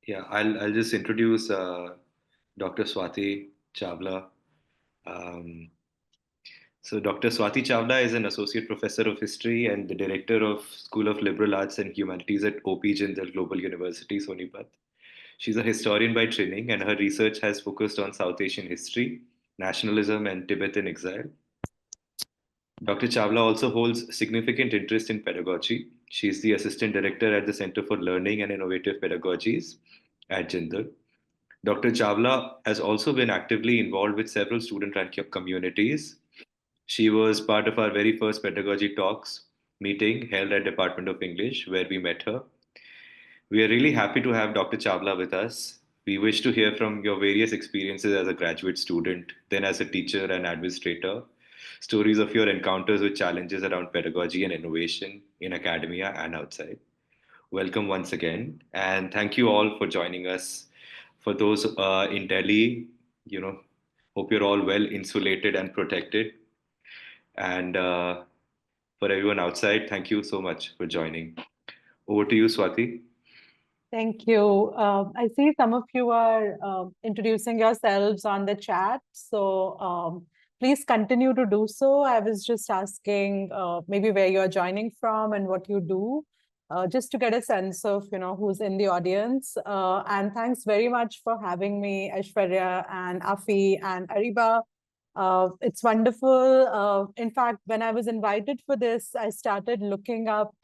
Yeah, I'll just introduce Dr. Swati Chawla. Um, so Dr. Swati Chawla is an associate professor of history and the director of School of Liberal Arts and Humanities at OP Jindal Global University, Sonipat. She's a historian by training, and her research has focused on South Asian history, nationalism, and Tibetan exile. Dr. Chawla also holds significant interest in pedagogy. She is the assistant director at the Center for Learning and Innovative Pedagogies at Jindal. Dr. Chawla has also been actively involved with several student run communities. She was part of our very first pedagogy talks meeting held at Department of English, where we met her. We are really happy to have Dr. Chawla with us. We wish to hear from your various experiences as a graduate student, then as a teacher and administrator, stories of your encounters with challenges around pedagogy and innovation in academia and outside. Welcome once again, and thank you all for joining us. For those in Delhi, hope you're all well insulated and protected. And for everyone outside, thank you so much for joining. Over to you, Swati. Thank you. I see some of you are introducing yourselves on the chat, so please continue to do so. I was just asking maybe where you're joining from and what you do, just to get a sense of who's in the audience. And thanks very much for having me, Aishwarya and Afi and Ariba. It's wonderful. In fact, when I was invited for this, I started looking up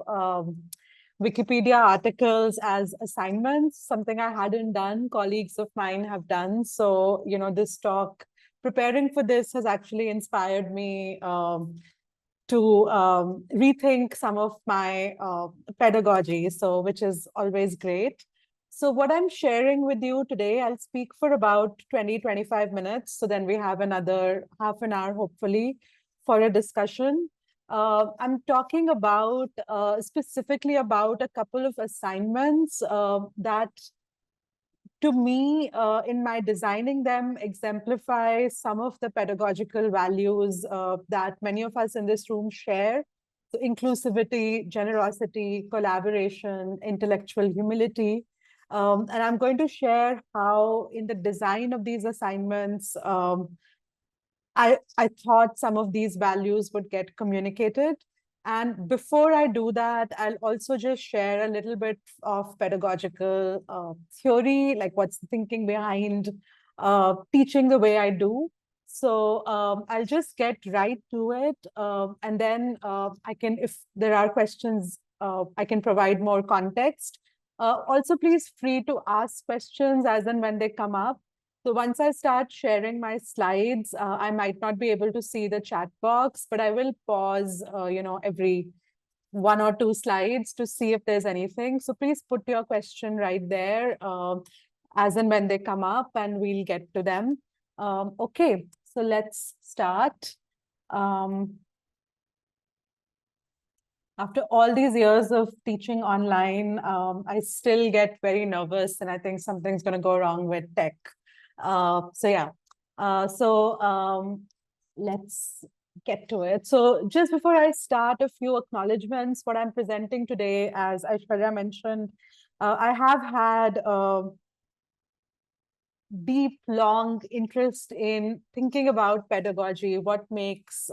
Wikipedia articles as assignments, something I hadn't done, colleagues of mine have done. So, this talk, preparing for this has actually inspired me to rethink some of my pedagogy, so which is always great. So what I'm sharing with you today, I'll speak for about 20-25 minutes. So then we have another half an hour, hopefully, for a discussion. I'm talking about specifically about a couple of assignments that to me, in my designing them, exemplify some of the pedagogical values that many of us in this room share. So inclusivity, generosity, collaboration, intellectual humility. And I'm going to share how in the design of these assignments, I thought some of these values would get communicated. And before I do that, I'll also just share a little bit of pedagogical theory, like what's the thinking behind teaching the way I do. So I'll just get right to it. And then I can, if there are questions, I can provide more context. Also, please free to ask questions as and when they come up. So once I start sharing my slides, I might not be able to see the chat box, but I will pause, every 1 or 2 slides to see if there's anything. So please put your question right there as and when they come up, and we'll get to them. Okay, so let's start. After all these years of teaching online, I still get very nervous, and I think something's going to go wrong with tech. Let's get to it. So just before I start, a few acknowledgements. What I'm presenting today, as Aishwarya mentioned, I have had a deep, long interest in thinking about pedagogy, what makes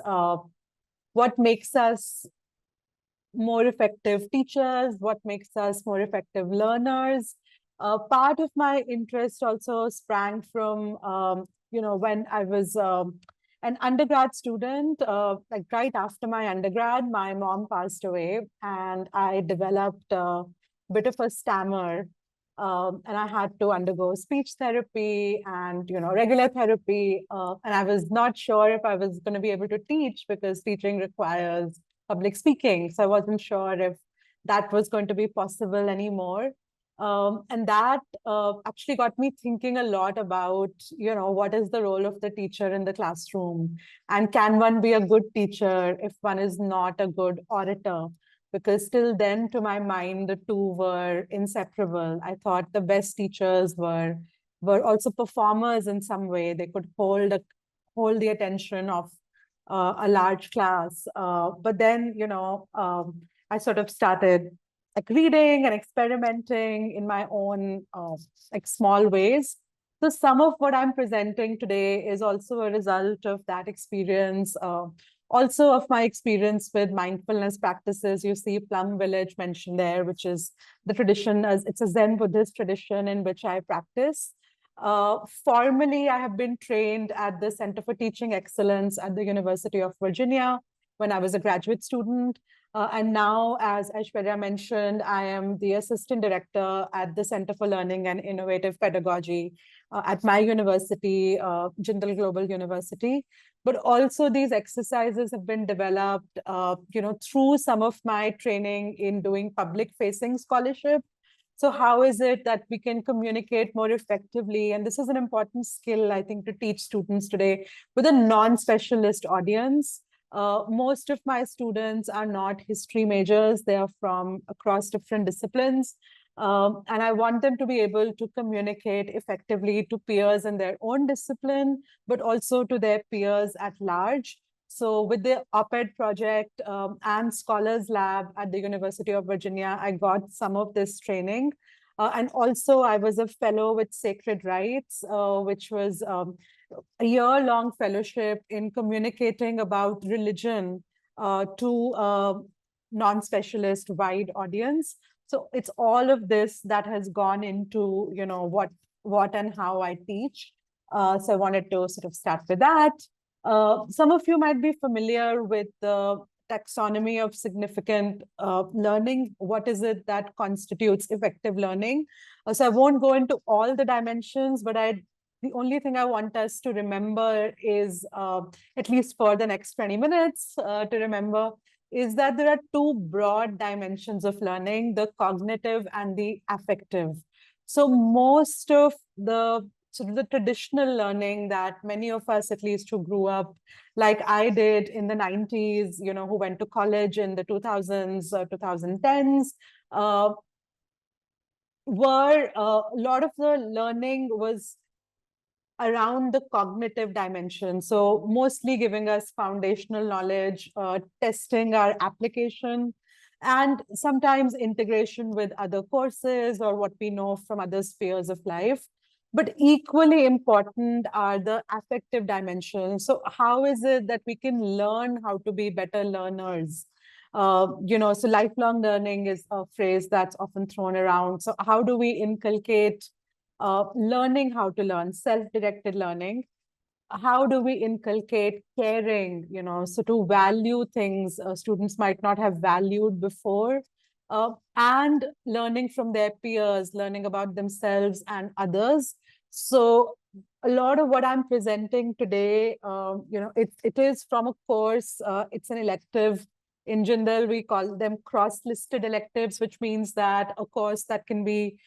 us more effective teachers, what makes us more effective learners. Part of my interest also sprang from, when I was an undergrad student, like right after my undergrad, my mom passed away and I developed a bit of a stammer. And I had to undergo speech therapy and, regular therapy. And I was not sure if I was going to be able to teach because teaching requires public speaking. So I wasn't sure if that was going to be possible anymore. And that actually got me thinking a lot about, what is the role of the teacher in the classroom? And can one be a good teacher if one is not a good orator? Because till then, to my mind, the two were inseparable. I thought the best teachers were also performers in some way. They could hold the attention of a large class. But then, I sort of started like reading and experimenting in my own like small ways. So some of what I'm presenting today is also a result of that experience, also of my experience with mindfulness practices. You see Plum Village mentioned there, which is the tradition, as it's a Zen Buddhist tradition in which I practice. Formally, I have been trained at the Center for Teaching Excellence at the University of Virginia when I was a graduate student. And now, as Aishwarya mentioned, I am the assistant director at the Center for Learning and Innovative Pedagogy at my university, Jindal Global University. But also these exercises have been developed, through some of my training in doing public-facing scholarship. So how is it that we can communicate more effectively? And this is an important skill, I think, to teach students today with a non-specialist audience. Most of my students are not history majors. They are from across different disciplines. And I want them to be able to communicate effectively to peers in their own discipline, but also to their peers at large. So with the op-ed project and Scholars Lab at the University of Virginia, I got some of this training. And also I was a fellow with Sacred Rights, which was a year-long fellowship in communicating about religion to a non-specialist wide audience. So it's all of this that has gone into, what and how I teach. So I wanted to sort of start with that. Some of you might be familiar with the taxonomy of significant learning. What is it that constitutes effective learning? So I won't go into all the dimensions, but the only thing I want us to remember is, at least for the next 20 minutes, to remember is that there are two broad dimensions of learning, the cognitive and the affective. So most of the sort of the traditional learning that many of us, at least who grew up like I did in the 90s, who went to college in the 2000s, 2010s, were a lot of the learning was around the cognitive dimension. So mostly giving us foundational knowledge, testing our application, and sometimes integration with other courses or what we know from other spheres of life. But equally important are the affective dimensions. So how is it that we can learn how to be better learners? So lifelong learning is a phrase that's often thrown around. So how do we inculcate learning how to learn, self-directed learning? How do we inculcate caring, so to value things students might not have valued before, and learning from their peers, learning about themselves and others. So a lot of what I'm presenting today, it is from a course, it's an elective. In Jindal, we call them cross-listed electives, which means that a course that can be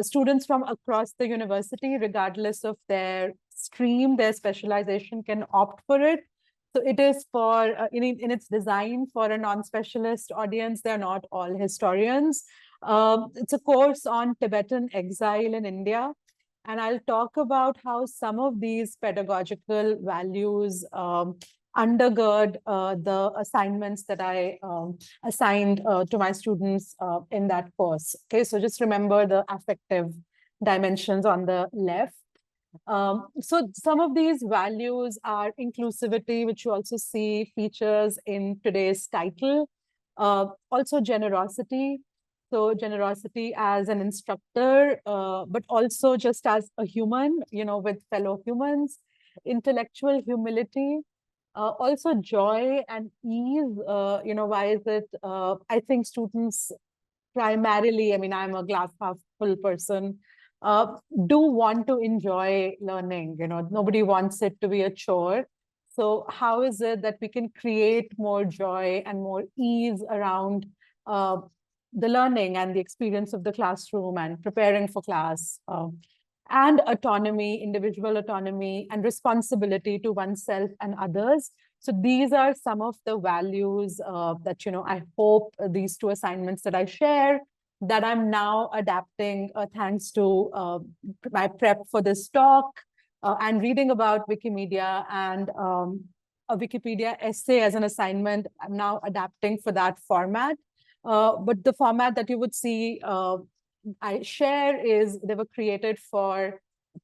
students from across the university, regardless of their stream, their specialization, can opt for it. So it is for, in its design for a non-specialist audience. They're not all historians. It's a course on Tibetan exile in India. And I'll talk about how some of these pedagogical values undergird the assignments that I assigned to my students in that course. Okay, so just remember the affective dimensions on the left. So some of these values are inclusivity, which you also see features in today's title. Also generosity. So generosity as an instructor, but also just as a human, with fellow humans. Intellectual humility. Also joy and ease. Why is it? I think students primarily, I'm a glass half full person, do want to enjoy learning. Nobody wants it to be a chore. So how is it that we can create more joy and more ease around the learning and the experience of the classroom and preparing for class? And autonomy, individual autonomy, and responsibility to oneself and others. So these are some of the values that, I hope these two assignments that I share, that I'm now adapting thanks to my prep for this talk and reading about Wikimedia and a Wikipedia essay as an assignment. I'm now adapting for that format. But the format that you would see I share is they were created for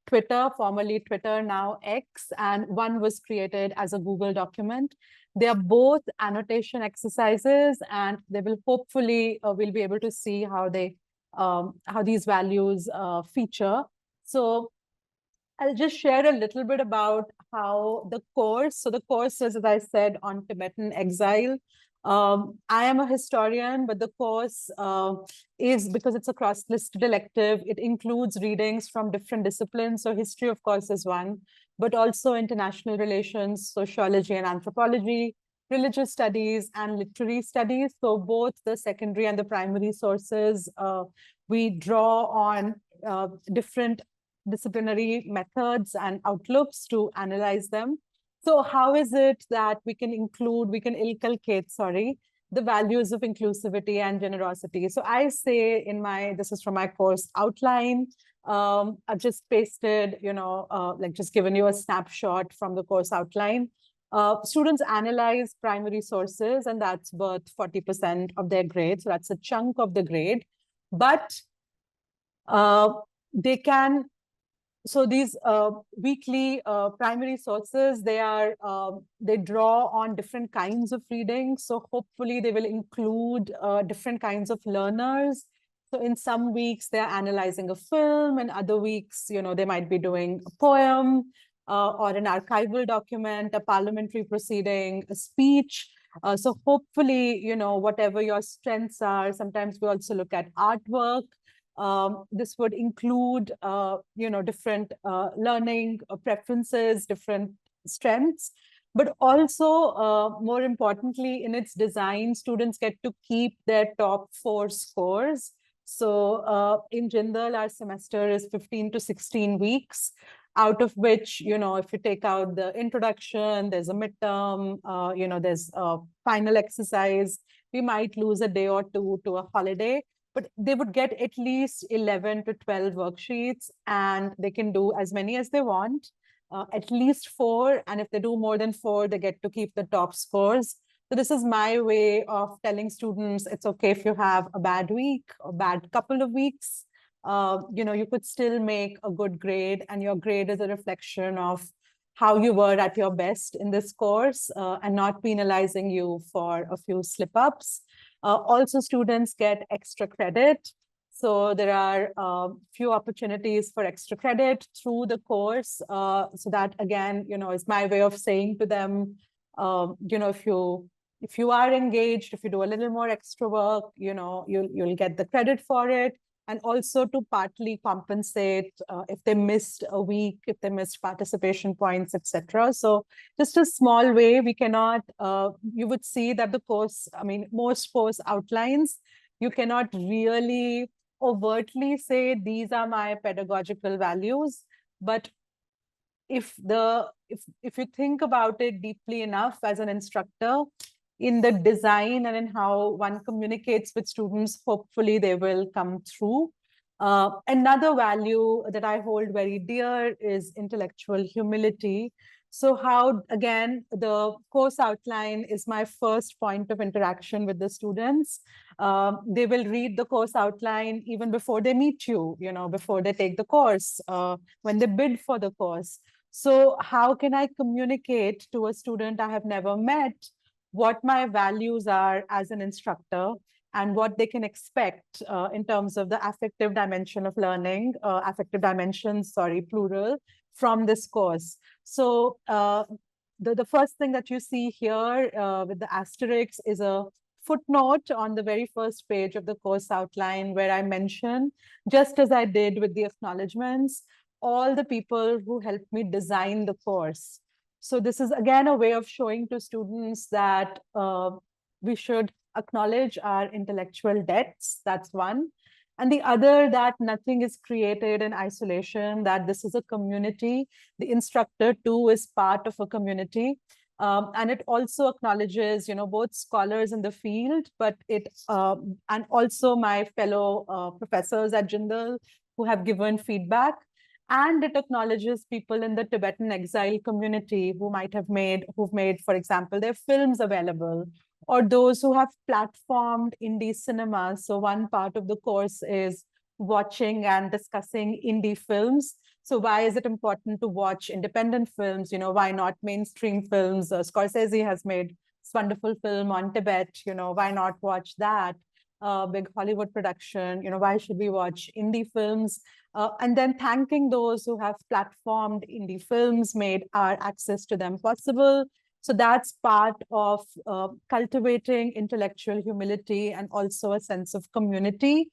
Twitter, formerly Twitter, now X, and one was created as a Google document. They are both annotation exercises, and they will hopefully we'll be able to see how these values feature. So I'll just share a little bit about how the course. So the course is, as I said, on Tibetan exile. I am a historian, but the course is, because it's a cross-listed elective, it includes readings from different disciplines. So history, of course, is one, but also international relations, sociology and anthropology, religious studies, and literary studies. So both the secondary and the primary sources, we draw on different disciplinary methods and outlooks to analyze them. So how is it that we can inculcate, the values of inclusivity and generosity? So I say this is from my course outline. I've just pasted, like just given you a snapshot from the course outline. Students analyze primary sources, and that's worth 40% of their grade. So that's a chunk of the grade. But they can, so these weekly primary sources, they draw on different kinds of reading. So hopefully they will include different kinds of learners. So in some weeks they're analyzing a film, and other weeks, they might be doing a poem or an archival document, a parliamentary proceeding, a speech. So hopefully, whatever your strengths are, sometimes we also look at artwork. This would include, different learning preferences, different strengths, but also, more importantly, in its design, students get to keep their top 4 scores. So in Jindal, our semester is 15 to 16 weeks, out of which, if you take out the introduction, there's a midterm, there's a final exercise, we might lose a day or two to a holiday. But they would get at least 11 to 12 worksheets, and they can do as many as they want, at least 4. And if they do more than 4, they get to keep the top scores. So this is my way of telling students it's okay if you have a bad week, a bad couple of weeks. You could still make a good grade, and your grade is a reflection of how you were at your best in this course, and not penalizing you for a few slip-ups. Also, students get extra credit. So there are few opportunities for extra credit through the course. So that, again, is my way of saying to them, if you are engaged, if you do a little more extra work, you'll get the credit for it. And also to partly compensate if they missed a week, if they missed participation points, etc. So just a small way, we cannot, you would see that the course, most course outlines, you cannot really overtly say, these are my pedagogical values. But if you think about it deeply enough as an instructor, in the design and in how one communicates with students, hopefully they will come through. Another value that I hold very dear is intellectual humility. So how, again, the course outline is my first point of interaction with the students. They will read the course outline even before they meet you, before they take the course, when they bid for the course. So how can I communicate to a student I have never met what my values are as an instructor and what they can expect in terms of the affective dimension of learning, affective dimensions, plural, from this course. So the first thing that you see here with the asterisks is a footnote on the very first page of the course outline, where I mention, just as I did with the acknowledgements, all the people who helped me design the course. So this is, again, a way of showing to students that we should acknowledge our intellectual debts. That's one. And the other, that nothing is created in isolation, that this is a community. The instructor, too, is part of a community. And it also acknowledges, both scholars in the field, but and also my fellow professors at Jindal who have given feedback. And it acknowledges people in the Tibetan exile community who've made, for example, their films available, or those who have platformed indie cinema. So one part of the course is watching and discussing indie films. So why is it important to watch independent films? Why not mainstream films? Scorsese has made this wonderful film on Tibet. Why not watch that? Big Hollywood production. Why should we watch indie films? And then thanking those who have platformed indie films, made our access to them possible. So that's part of cultivating intellectual humility and also a sense of community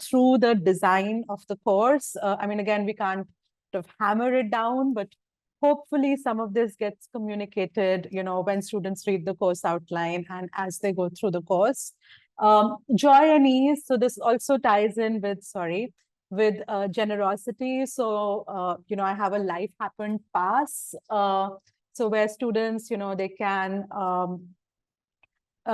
through the design of the course. I mean, again, we can't sort of hammer it down, but hopefully some of this gets communicated, when students read the course outline and as they go through the course. Joy and ease. So this also ties in with generosity. So, I have a Life Happened pass. So where students, they can,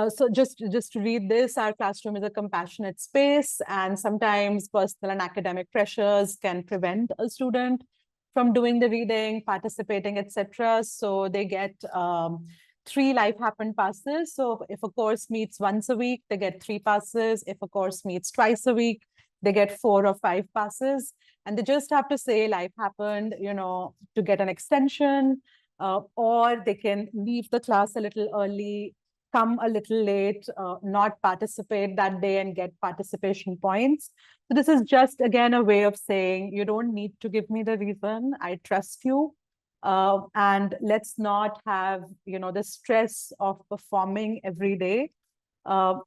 so just to read this, our classroom is a compassionate space, and sometimes personal and academic pressures can prevent a student from doing the reading, participating, etc. So they get 3 Life Happened passes. So if a course meets once a week, they get 3 passes. If a course meets twice a week, they get 4 or 5 passes. And they just have to say Life Happened, to get an extension, or they can leave the class a little early, come a little late, not participate that day and get participation points. So this is just, again, a way of saying, you don't need to give me the reason. I trust you. And let's not have, the stress of performing every day.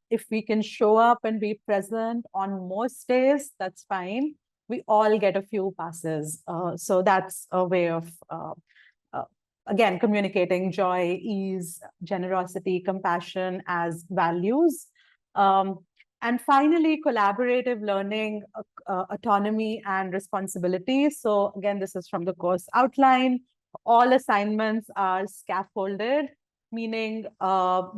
If we can show up and be present on most days, that's fine. We all get a few passes. So that's a way of, again, communicating joy, ease, generosity, compassion as values. And finally, collaborative learning, autonomy, and responsibility. So again, this is from the course outline. All assignments are scaffolded, meaning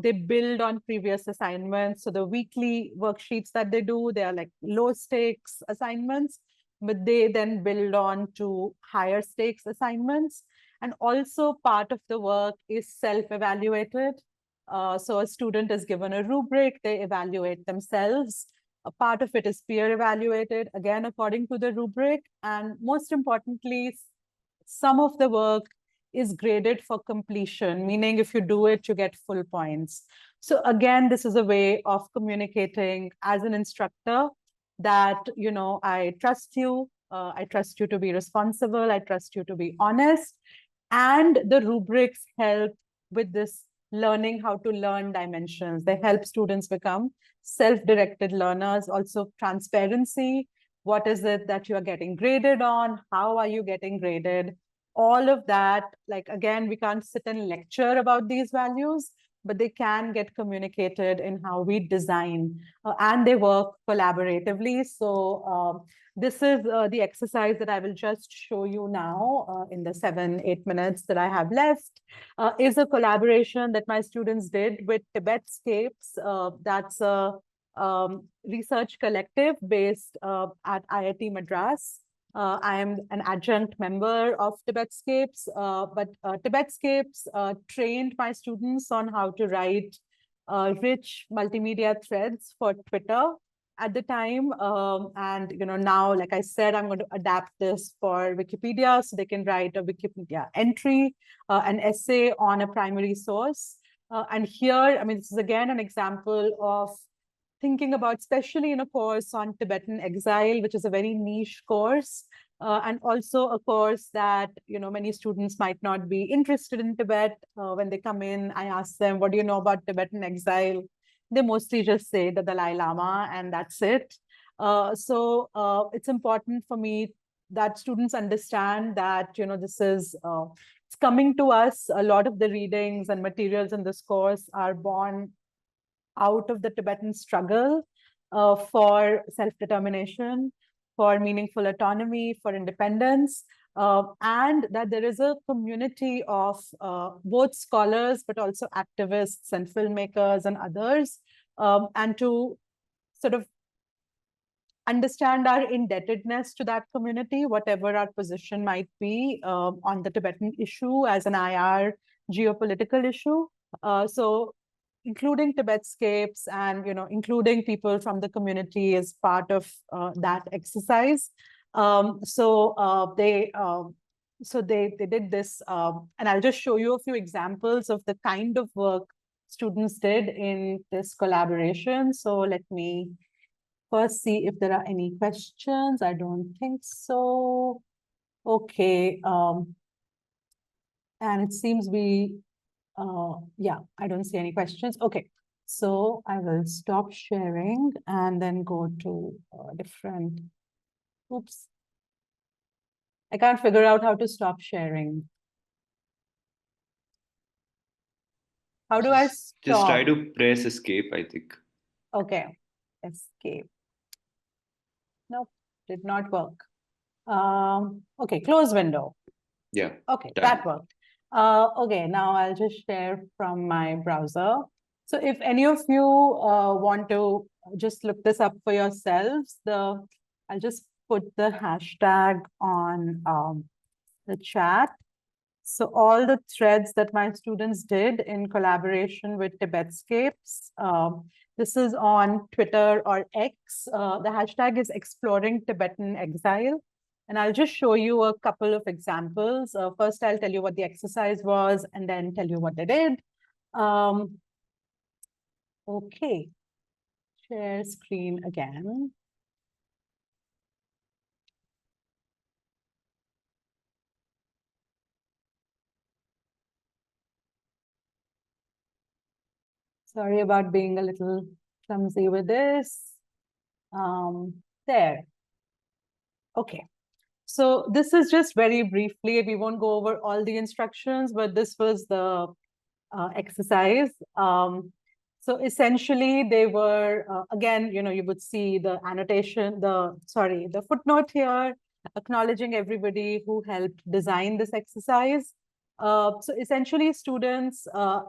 they build on previous assignments. So the weekly worksheets that they do, they are like low stakes assignments, but they then build on to higher stakes assignments. And also part of the work is self-evaluated. So a student is given a rubric, they evaluate themselves. A part of it is peer evaluated, again, according to the rubric. And most importantly, some of the work is graded for completion, meaning if you do it, you get full points. So again, this is a way of communicating as an instructor that, I trust you to be responsible, I trust you to be honest. And the rubrics help with this learning how to learn dimensions. They help students become self-directed learners. Also transparency. What is it that you are getting graded on? How are you getting graded? All of that, like, again, we can't sit and lecture about these values, but they can get communicated in how we design, and they work collaboratively. So this is the exercise that I will just show you now in the 7-8 minutes that I have left, is a collaboration that my students did with Tibetscapes. That's a research collective based at IIT Madras. I am an adjunct member of Tibetscapes, but Tibetscapes trained my students on how to write rich multimedia threads for Twitter at the time. And now, like I said, I'm going to adapt this for Wikipedia, so they can write a Wikipedia entry, an essay on a primary source. And here, I mean, this is again an example of thinking about, especially in a course on Tibetan exile, which is a very niche course, and also a course that, many students might not be interested in Tibet. When they come in, I ask them, what do you know about Tibetan exile? They mostly just say the Dalai Lama, and that's it. So it's important for me that students understand that, this is, it's coming to us. A lot of the readings and materials in this course are born out of the Tibetan struggle for self-determination, for meaningful autonomy, for independence, and that there is a community of both scholars, but also activists and filmmakers and others, and to sort of understand our indebtedness to that community, whatever our position might be on the Tibetan issue as an IR geopolitical issue. So including Tibetscapes and, including people from the community as part of that exercise. They did this, and I'll just show you a few examples of the kind of work students did in this collaboration. So let me first see if there are any questions. I don't think so. Okay. And it seems yeah, I don't see any questions. Okay. So I will stop sharing and then go to different, oops. I can't figure out how to stop sharing. How do I stop? Just try to press escape, I think. Okay, escape. Nope, did not work. Okay, close window. Yeah. Okay, done. that worked. Okay, now I'll just share from my browser. So if any of you want to just look this up for yourselves, I'll just put the hashtag on the chat. So all the threads that my students did in collaboration with Tibetscapes, this is on Twitter or X. The hashtag is Exploring Tibetan Exile. And I'll just show you a couple of examples. First, I'll tell you what the exercise was and then tell you what they did. Okay, share screen again. Sorry about being a little clumsy with this. There. Okay. So this is just very briefly, we won't go over all the instructions, but this was the exercise. So essentially they were, again, you would see the annotation, the footnote here, acknowledging everybody who helped design this exercise. So essentially students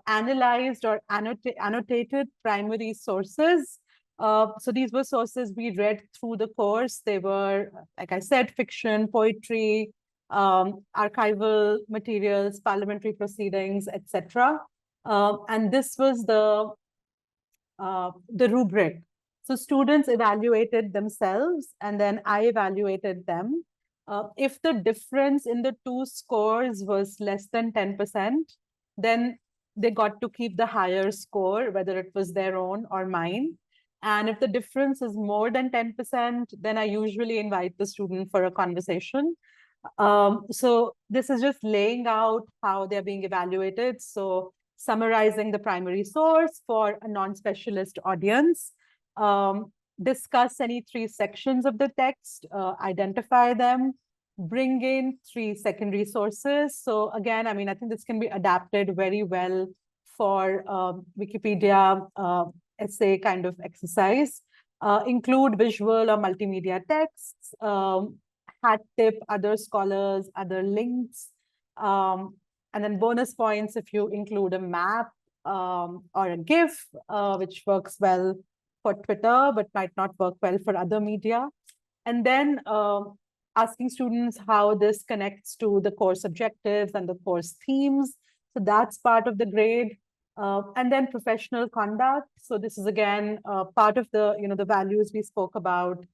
analyzed or annotated primary sources. So these were sources we read through the course. They were, like I said, fiction, poetry, archival materials, parliamentary proceedings, etc. And this was the rubric. So students evaluated themselves, and then I evaluated them. If the difference in the two scores was less than 10%, then they got to keep the higher score, whether it was their own or mine. And if the difference is more than 10%, then I usually invite the student for a conversation. So this is just laying out how they're being evaluated. So summarizing the primary source for a non-specialist audience, discuss any 3 sections of the text, identify them, bring in 3 secondary sources. So again, I mean, I think this can be adapted very well for Wikipedia essay kind of exercise. Include visual or multimedia texts, hat tip other scholars, other links, and then bonus points if you include a map or a GIF, which works well for Twitter, but might not work well for other media. And then asking students how this connects to the course objectives and the course themes. So that's part of the grade. And then professional conduct. So this is again part of the, the values we spoke about,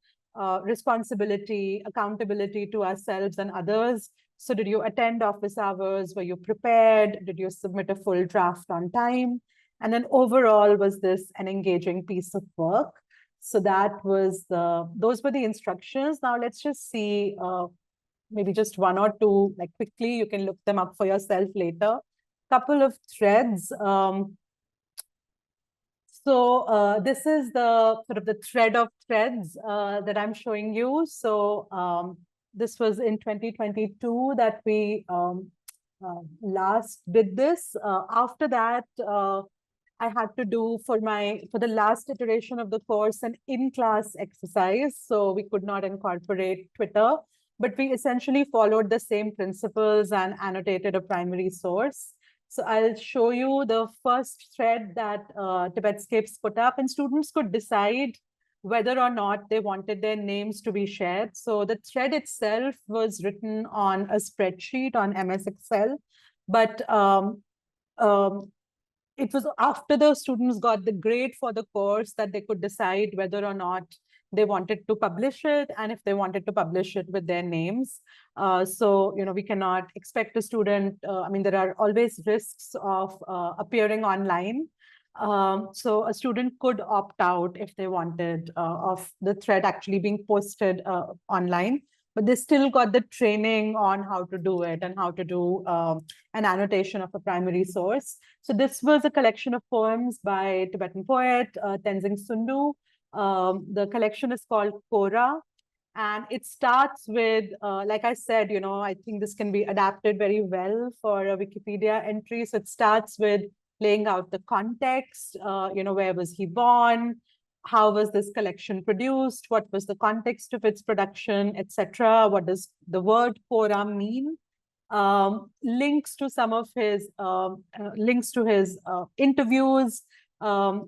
responsibility, accountability to ourselves and others. So did you attend office hours? Were you prepared? Did you submit a full draft on time? And then overall, was this an engaging piece of work? So that was those were the instructions. Now let's just see maybe just 1 or 2, like quickly, you can look them up for yourself later. Couple of threads. So this is the sort of the thread of threads that I'm showing you. So this was in 2022 that we last did this. After that, I had to do for the last iteration of the course an in-class exercise. So we could not incorporate Twitter, but we essentially followed the same principles and annotated a primary source. So I'll show you the first thread that Tibetscapes put up, and students could decide whether or not they wanted their names to be shared. So the thread itself was written on a spreadsheet on MS Excel, but it was after the students got the grade for the course that they could decide whether or not they wanted to publish it, and if they wanted to publish it with their names. So, we cannot expect a student, I mean, there are always risks of appearing online. So a student could opt out if they wanted of the thread actually being posted online, but they still got the training on how to do it and how to do an annotation of a primary source. So this was a collection of poems by Tibetan poet Tenzing Sundu. The collection is called Kora, and it starts with, like I said, I think this can be adapted very well for a Wikipedia entry. So it starts with laying out the context, where was he born? How was this collection produced? What was the context of its production, etc.? What does the word Kora mean? Links to some of his interviews,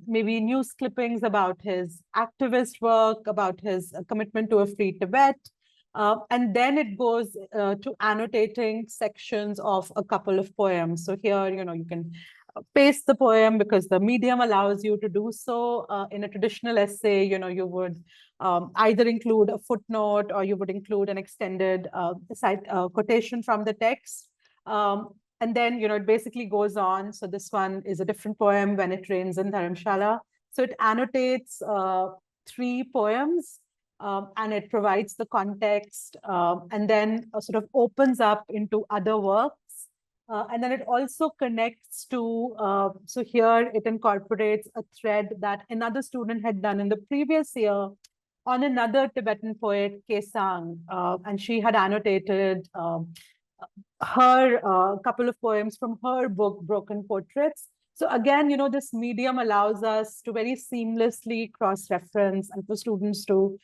maybe news clippings about his activist work, about his commitment to a free Tibet. And then it goes to annotating sections of a couple of poems. So here, you can paste the poem because the medium allows you to do so. In a traditional essay, you would either include a footnote or you would include an extended quotation from the text. And then, it basically goes on. So this one is a different poem, When It Rains in Dharamshala. So it annotates 3 poems and it provides the context and then sort of opens up into other works. And then it also connects to, so here it incorporates a thread that another student had done in the previous year on another Tibetan poet, Kesang, and she had annotated her couple of poems from her book, Broken Portraits. So again, this medium allows us to very seamlessly cross-reference, and for students to,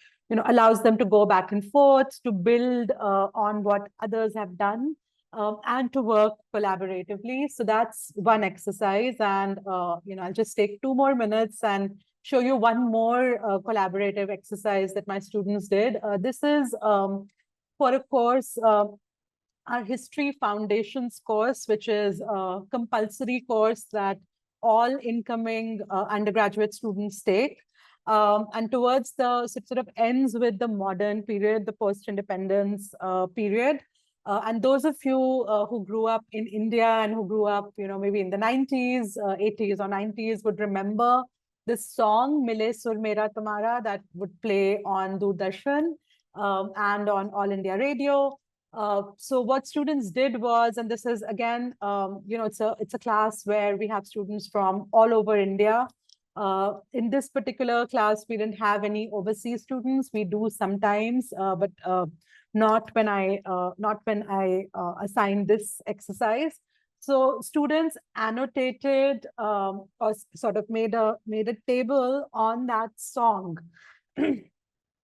allows them to go back and forth, to build on what others have done. And to work collaboratively. So that's one exercise. And, I'll just take 2 more minutes and show you one more collaborative exercise that my students did. This is for a course, our History Foundations course, which is a compulsory course that all incoming undergraduate students take. And towards so it sort of ends with the modern period, the post-independence period. And those of you who grew up in India and who grew up, maybe in the 90s, 80s or 90s would remember this song, Mile Sur Mera Tumhara, that would play on Doordarshan and on All India Radio. So what students did was, and this is again, it's a class where we have students from all over India. In this particular class, we didn't have any overseas students. We do sometimes, but not when I assigned this exercise. So students annotated or sort of made a table on that song.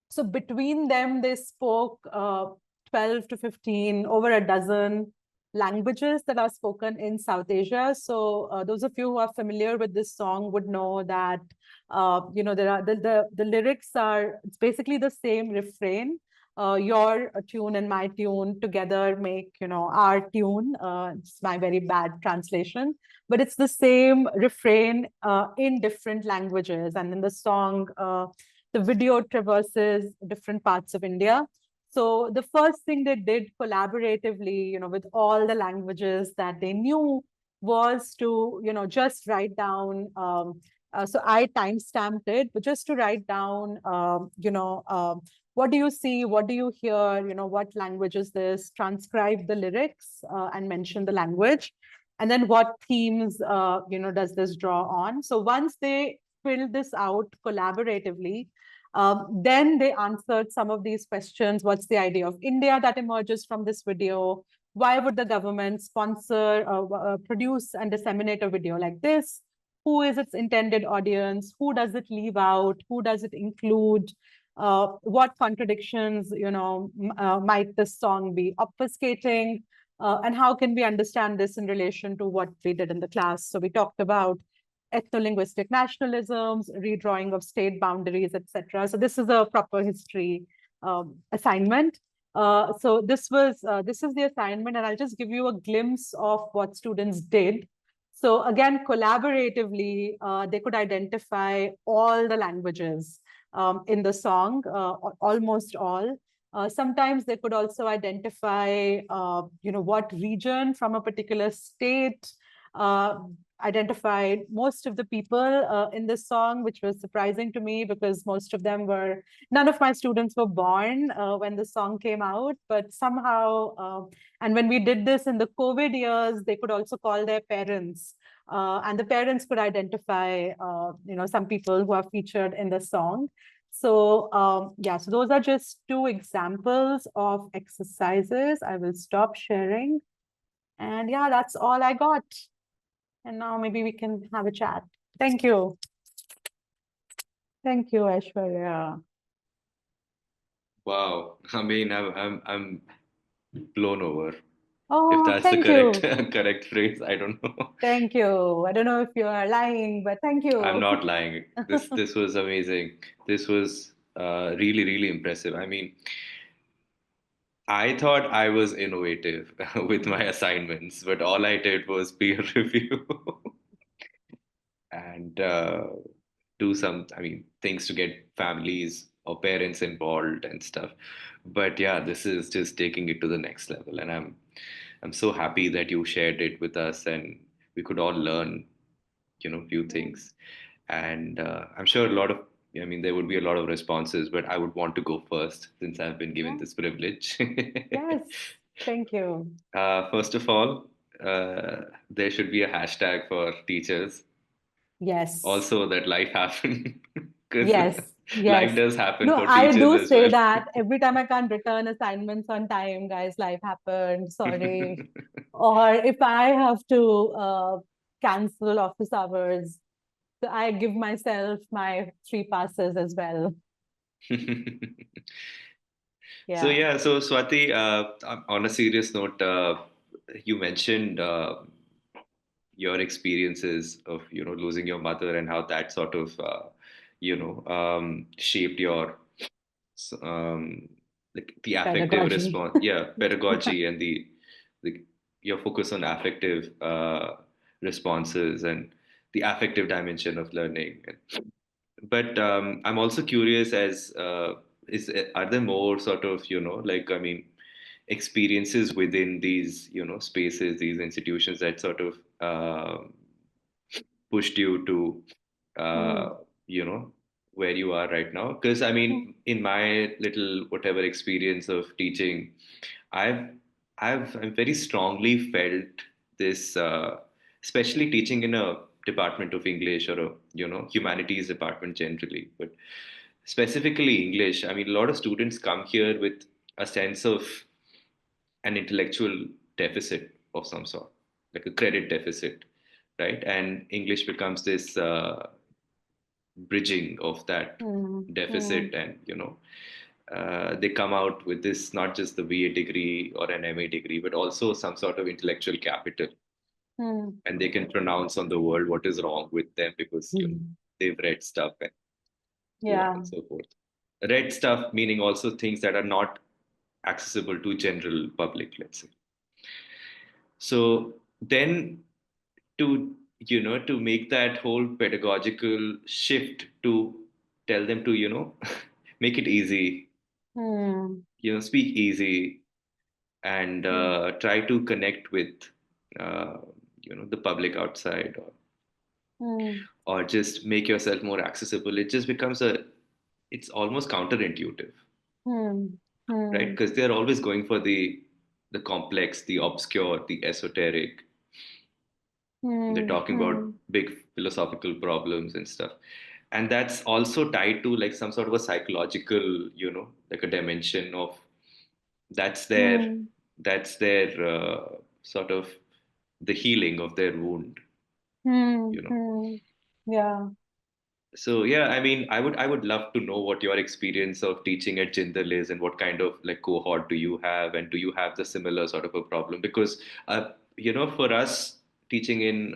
So between them, they spoke 12 to 15, over a dozen languages that are spoken in South Asia. So those of you who are familiar with this song would know that, there are the lyrics are, it's basically the same refrain. Your tune and my tune together make, our tune. It's my very bad translation, but it's the same refrain in different languages. And in the song, the video traverses different parts of India. So the first thing they did collaboratively, with all the languages that they knew was to, just write down. So I time-stamped it, but just to write down, what do you see? What do you hear? What language is this? Transcribe the lyrics and mention the language. And then what themes, does this draw on? So once they filled this out collaboratively, then they answered some of these questions. What's the idea of India that emerges from this video? Why would the government sponsor, produce and disseminate a video like this? Who is its intended audience? Who does it leave out? Who does it include? What contradictions, might this song be obfuscating? And how can we understand this in relation to what we did in the class? So we talked about ethno-linguistic nationalisms, redrawing of state boundaries, etc. So this is a proper history assignment. So this is the assignment, and I'll just give you a glimpse of what students did. So again, collaboratively, they could identify all the languages in the song, almost all. Sometimes they could also identify, what region from a particular state, uh, identified most of the people in this song, which was surprising to me because none of my students were born when the song came out, but somehow, and when we did this in the COVID years, they could also call their parents. And the parents could identify, some people who are featured in the song. So so those are just two examples of exercises. I will stop sharing. And yeah, that's all I got. And now maybe we can have a chat. Thank you. Thank you, Aishwarya. Wow. I mean, I'm blown over. If Oh, that's the thank correct you. correct phrase, I don't know. Thank you. I don't know if you are lying, but thank I'm you. not lying. This was amazing. This was really really impressive. I mean, I thought I was innovative with my assignments, but all I did was peer review and do some, I mean, things to get families or parents involved and stuff. But yeah, this is just taking it to the next level, and I'm so happy that you shared it with us, and we could all learn, few Mm. things. And I'm sure a lot of, I mean, there would be a lot of responses, but I would want to go first since I've been given Yeah. this privilege. Yes. Thank you. First of all, there should be a hashtag for teachers. Yes. Also, that life happened because Yes. life Yes. does happen No, for I teachers do as say well. that every time I can't return assignments on time, guys, life happened. Sorry. Or if I have to cancel office hours, so I give myself my free passes as well. So Yeah. yeah, so Swati, on a serious note, you mentioned your experiences of losing your mother and how that sort of shaped your um, like the affective Pedagogy. response, yeah, pedagogy and the your focus on affective responses and the affective dimension of learning. But I'm also curious as is are there more sort of like, I mean, experiences within these spaces, these institutions that sort of pushed you to uh, Hmm. you know where you are right now? Because I mean, in my little whatever experience of teaching, I've I've very strongly felt this, especially teaching in a department of English or a humanities department generally, but specifically English. I mean, a lot of students come here with a sense of an intellectual deficit of some sort, like a credit deficit, right? And English becomes this bridging of that Hmm. Hmm. deficit, and they come out with this, not just the BA degree or an MA degree, but also some sort of intellectual capital, Hmm. and they can pronounce on the world what is wrong with them because Hmm. they've read stuff and so on Yeah. and so forth. Read stuff meaning also things that are not accessible to general public, let's say. So then, to to make that whole pedagogical shift to tell them to make it easy, Hmm. speak easy, and Hmm. try to connect with uh, the public outside, Hmm. or just make yourself more accessible. It just becomes it's almost counterintuitive, Hmm. right? Hmm. Because they're always going for the complex, the obscure, the esoteric. They're Hmm. talking about Hmm. big philosophical problems and stuff, and that's also tied to like some sort of a psychological, like a dimension of that's their Hmm. sort of the healing of their wound, Hmm. you know. Hmm. Yeah. So yeah, I mean, I would love to know what your experience of teaching at Jindal is, and what kind of like cohort do you have, and do you have the similar sort of a problem? Because for us teaching in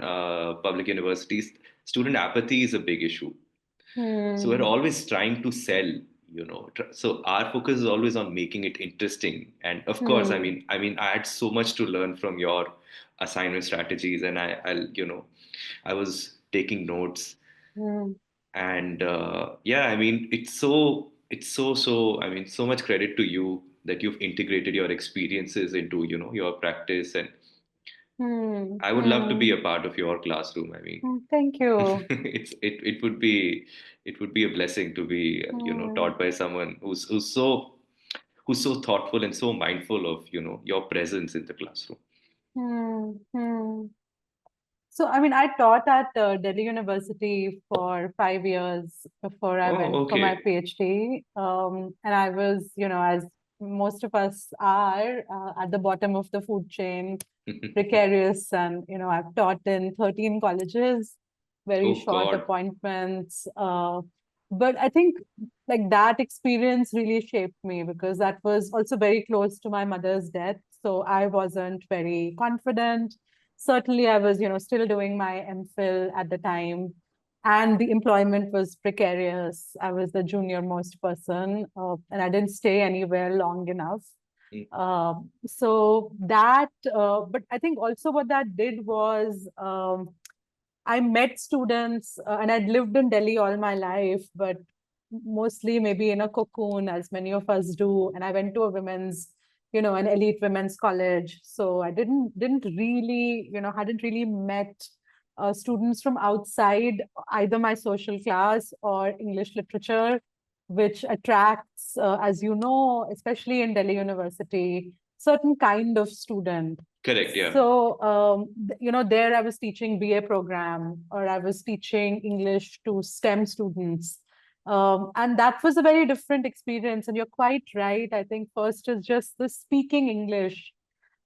public universities, student apathy is a big issue. So we're Hmm. always trying to sell, so our focus is always on making it interesting. And of course, I had so much to learn from your assignment strategies, and I was taking notes. Hmm. And yeah, it's so much credit to you that you've integrated your experiences into your practice. And Hmm. I would love to be Hmm. a part of your classroom. Thank you. It would be a blessing to be Hmm. taught by someone who's so thoughtful and so mindful of your presence in the classroom. Hmm. Hmm. So, I taught at Delhi University for 5 years before I Oh, went for my okay. PhD. And I was, as most of us are, at the bottom of the food chain, precarious. And, I've taught in 13 colleges, very Oh short God. appointments. But I think like that experience really shaped me because that was also very close to my mother's death. So I wasn't very confident. Certainly, I was, still doing my MPhil at the time, and the employment was precarious. I was the junior most person, and I didn't stay anywhere long enough. Mm, But I think also what that did was I met students, and I'd lived in Delhi all my life, but mostly maybe in a cocoon, as many of us do. And I went to a women's, an elite women's college. So I didn't really, hadn't really met students from outside either my social class or English literature, which attracts, as you know, especially in Delhi University, certain kind of student. correct. Yeah. So, there I was teaching BA program or I was teaching English to STEM students. And that was a very different experience. And you're quite right. I think first is just the speaking English.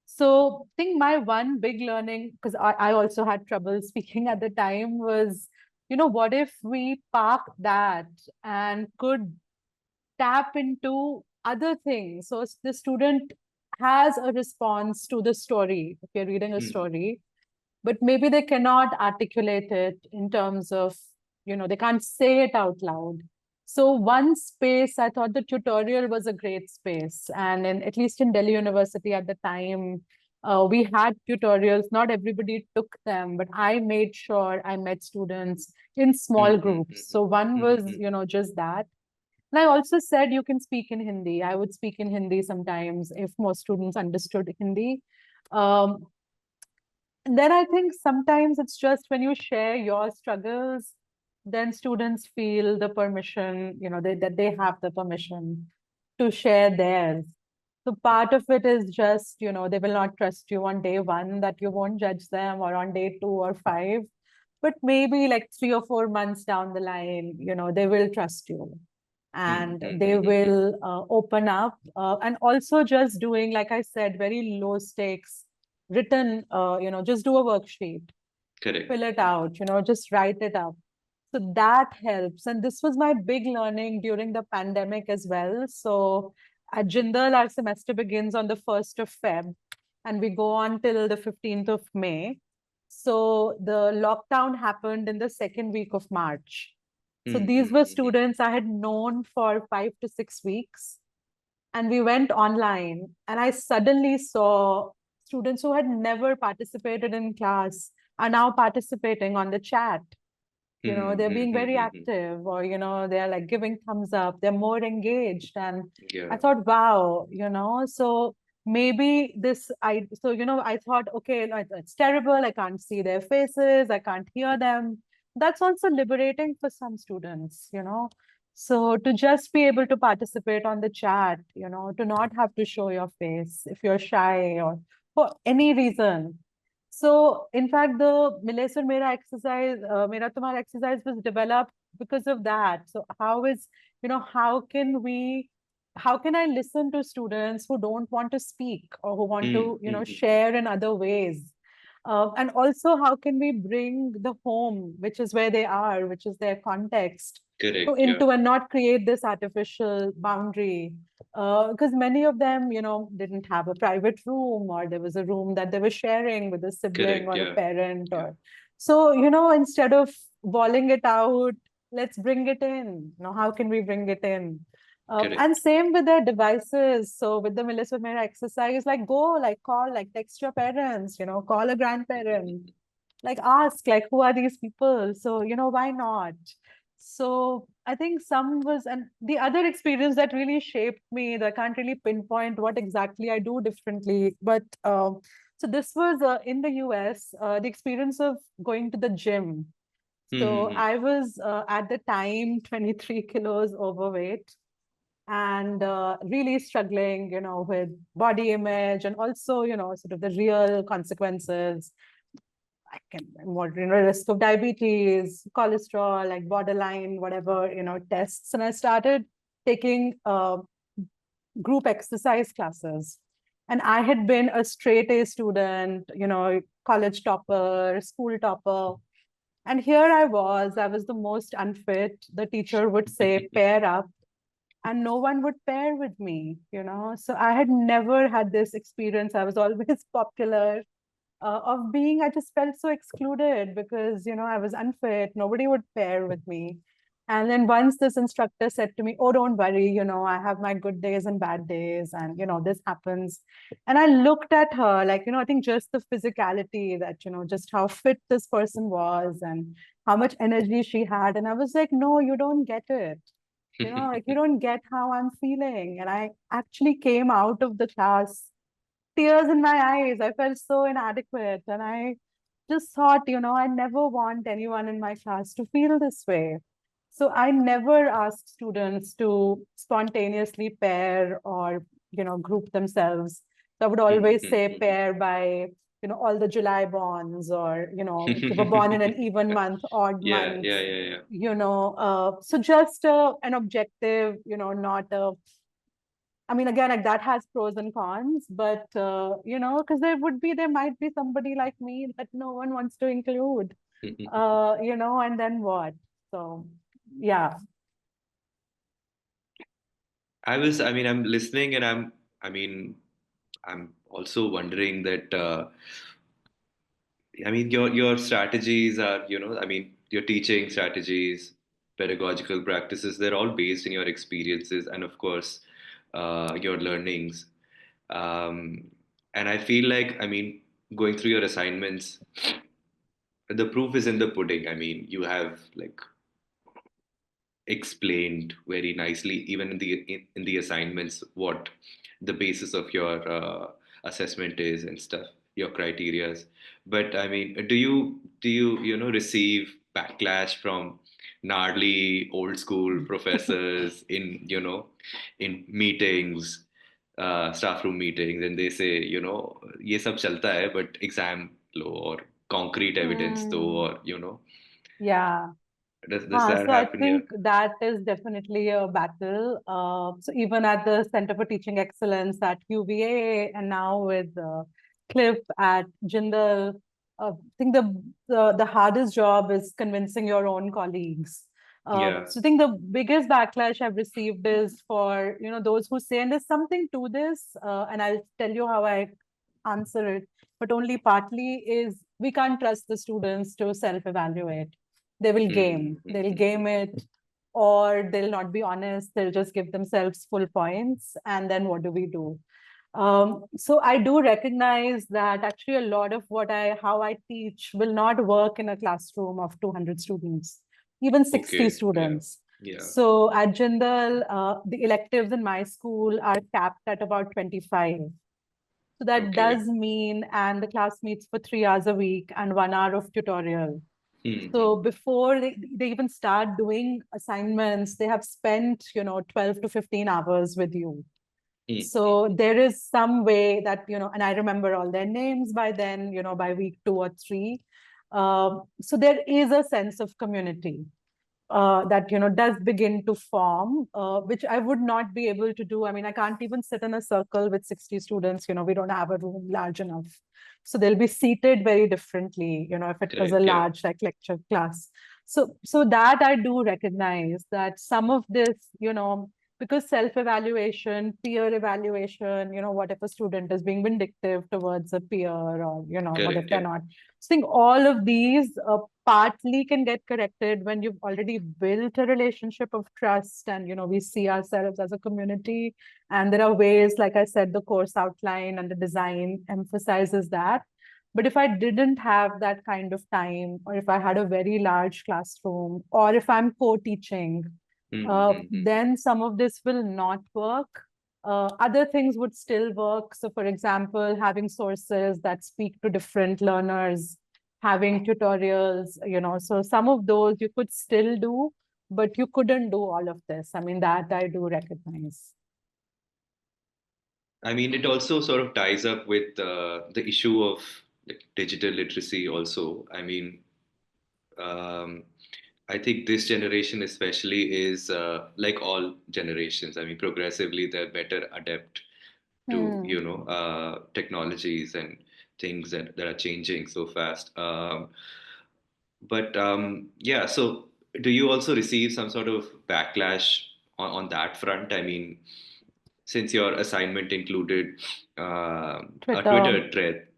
So I think my one big learning, because I also had trouble speaking at the time, was, what if we park that and could tap into other things? So the student has a response to the story. If you're reading a Mm, story, but maybe they cannot articulate it in terms of, they can't say it out loud. So one space, I thought the tutorial was a great space. And at least in Delhi University at the time, we had tutorials. Not everybody took them, but I made sure I met students in mm, small mm, groups. mm, So one mm, was, mm. just that. And I also said you can speak in Hindi. I would speak in Hindi sometimes if most students understood Hindi. Um, and then I think sometimes it's just when you share your struggles, then students feel the permission, that they have the permission to share theirs. So part of it is just, they will not trust you on day one, that you won't judge them, or on day 2 or 5. But maybe like 3 or 4 months down the line, they will trust you Mm, and mm, they mm, mm, mm. will open up. And also just doing, like I said, very low stakes written, just do a worksheet, Correct. fill it out, just write it up. So that helps. And this was my big learning during the pandemic as well. So at Jindal, our semester begins on the 1st of Feb and we go on till the 15th of May. So the lockdown happened in the second week of March. So Mm, these mm, were mm, mm. students I had known for 5 to 6 weeks. And we went online, and I suddenly saw students who had never participated in class are now participating on the chat. Mm, They're mm, being mm, very mm, mm. active, or, they're like giving thumbs up, they're more engaged. And I Yeah. thought, wow, so maybe I thought, okay, no, it's terrible. I can't see their faces, I can't hear them. That's also liberating for some students. So to just be able to participate on the chat, to not have to show your face if you're shy or for any reason. So, in fact, the Mile Sur Mera exercise, Mera Tumhara exercise was developed because of that. So, how can I listen to students who don't want to speak or who want Mm, to, mm, mm, mm. share in other ways? And also, how can we bring the home, which is where they are, which is their context, Correct. Yeah. into and not create this artificial boundary? Because many of them, didn't have a private room, or there was a room that they were sharing with a sibling Correct. or a Yeah. parent, Yeah. or so, instead of walling it out, let's bring it in. How can we bring it in? Correct. And same with their devices. So with the Millia Islamia exercise, like go, like call, like text your parents, call a grandparent, like ask, like who are these people? So, why not? So I think some was, and the other experience that really shaped me, that I can't really pinpoint what exactly I do differently, but so this was in the US, the experience of going to the gym. So Mm-hmm. I was at the time 23 kilos overweight and really struggling, with body image and also, sort of the real consequences. I can what risk of diabetes, cholesterol, like borderline, whatever, tests. And I started taking group exercise classes. And I had been a straight A student, college topper, school topper. And here I was the most unfit. The teacher would say, pair up, and no one would pair with me, So I had never had this experience. I was always popular. Of being, I just felt so excluded because, I was unfit. Nobody would pair with me. And then once this instructor said to me, oh, don't worry, I have my good days and bad days, and, this happens. And I looked at her like, I think just the physicality that, just how fit this person was and how much energy she had. And I was like, no, you don't get it. Like you don't get how I'm feeling. And I actually came out of the class, tears in my eyes. I felt so inadequate. And I just thought, I never want anyone in my class to feel this way. So I never ask students to spontaneously pair or, group themselves. So I would always say pair by, all the July bonds, or, if you were born in an even month, odd Yeah, month, yeah, yeah, yeah. so just an objective, not a, I mean, again, like that has pros and cons, but because there might be somebody like me that no one wants to include, and then what? So, yeah. I mean, I'm listening and I mean, I'm also wondering that, I mean, your strategies are, I mean, your teaching strategies, pedagogical practices, they're all based in your experiences and, of course, your learnings. Um, and I feel like, I mean, going through your assignments, the proof is in the pudding. I mean, you have like explained very nicely, even in the assignments, what the basis of your assessment is and stuff, your criterias. But I mean, do you receive backlash from gnarly old school professors in in meetings, staff room meetings, and they say, ये सब चलता है, but exam low, or concrete evidence दो, Hmm. or Yeah. does that So I happen here? think that is definitely a battle. So even at the Center for Teaching Excellence at UVA, and now with Clip at Jindal, I think the hardest job is convincing your own colleagues. Yeah. So I think the biggest backlash I've received is for those who say, and there's something to this, and I'll tell you how I answer it, but only partly, is we can't trust the students to self-evaluate. They will game. They'll game it, or they'll not be honest. They'll just give themselves full points. And then what do we do? So I do recognize that actually a lot of how I teach will not work in a classroom of 200 students, even 60 Okay. Yeah. students. Yeah. So at Jindal, the electives in my school are capped at about 25. So that Okay. does mean, and the class meets for 3 hours a week and 1 hour of tutorial. Hmm. So before they even start doing assignments, they have spent, 12 to 15 hours with you. Hmm. So there is some way that, and I remember all their names by then, by week 2 or 3. So there is a sense of community that does begin to form, which I would not be able to do. I mean, I can't even sit in a circle with 60 students. We don't have a room large enough, so they'll be seated very differently. If it was a Correct. Yeah. large like lecture class. So that I do recognize that some of this, because self-evaluation, peer evaluation, what if a student is being vindictive towards a peer, or, what if Correct. they're Yeah. not. So I think all of these partly can get corrected when you've already built a relationship of trust, and, we see ourselves as a community. And there are ways, like I said, the course outline and the design emphasizes that. But if I didn't have that kind of time, or if I had a very large classroom, or if I'm co-teaching, Mm-hmm. then some of this will not work. Other things would still work. So, for example, having sources that speak to different learners, having tutorials, so some of those you could still do, but you couldn't do all of this. I mean, that I do recognize. I mean, it also sort of ties up with the issue of like, digital literacy also. I mean, um, I think this generation especially is like all generations. I mean, progressively they're better adept to, Hmm. technologies and things that are changing so fast. But yeah, so do you also receive some sort of backlash on that front? I mean, since your assignment included a Twitter. Twitter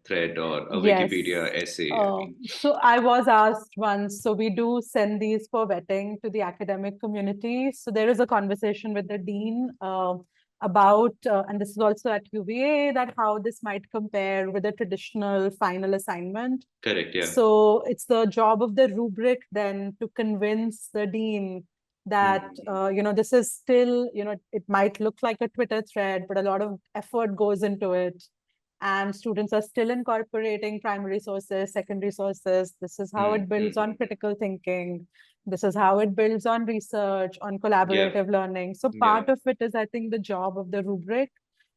thread or a Wikipedia Yes. essay, I mean, So I was asked once, so we do send these for vetting to the academic community. So there is a conversation with the dean about, and this is also at UVA, that how this might compare with a traditional final assignment. correct, yeah. So it's the job of the rubric then to convince the dean that, Mm, this is still, it might look like a Twitter thread, but a lot of effort goes into it, and students are still incorporating primary sources, secondary sources. This is how it builds on mm. critical thinking. This is how it builds on research, on Yeah, collaborative learning. So yeah, part of it is, I think, the job of the rubric,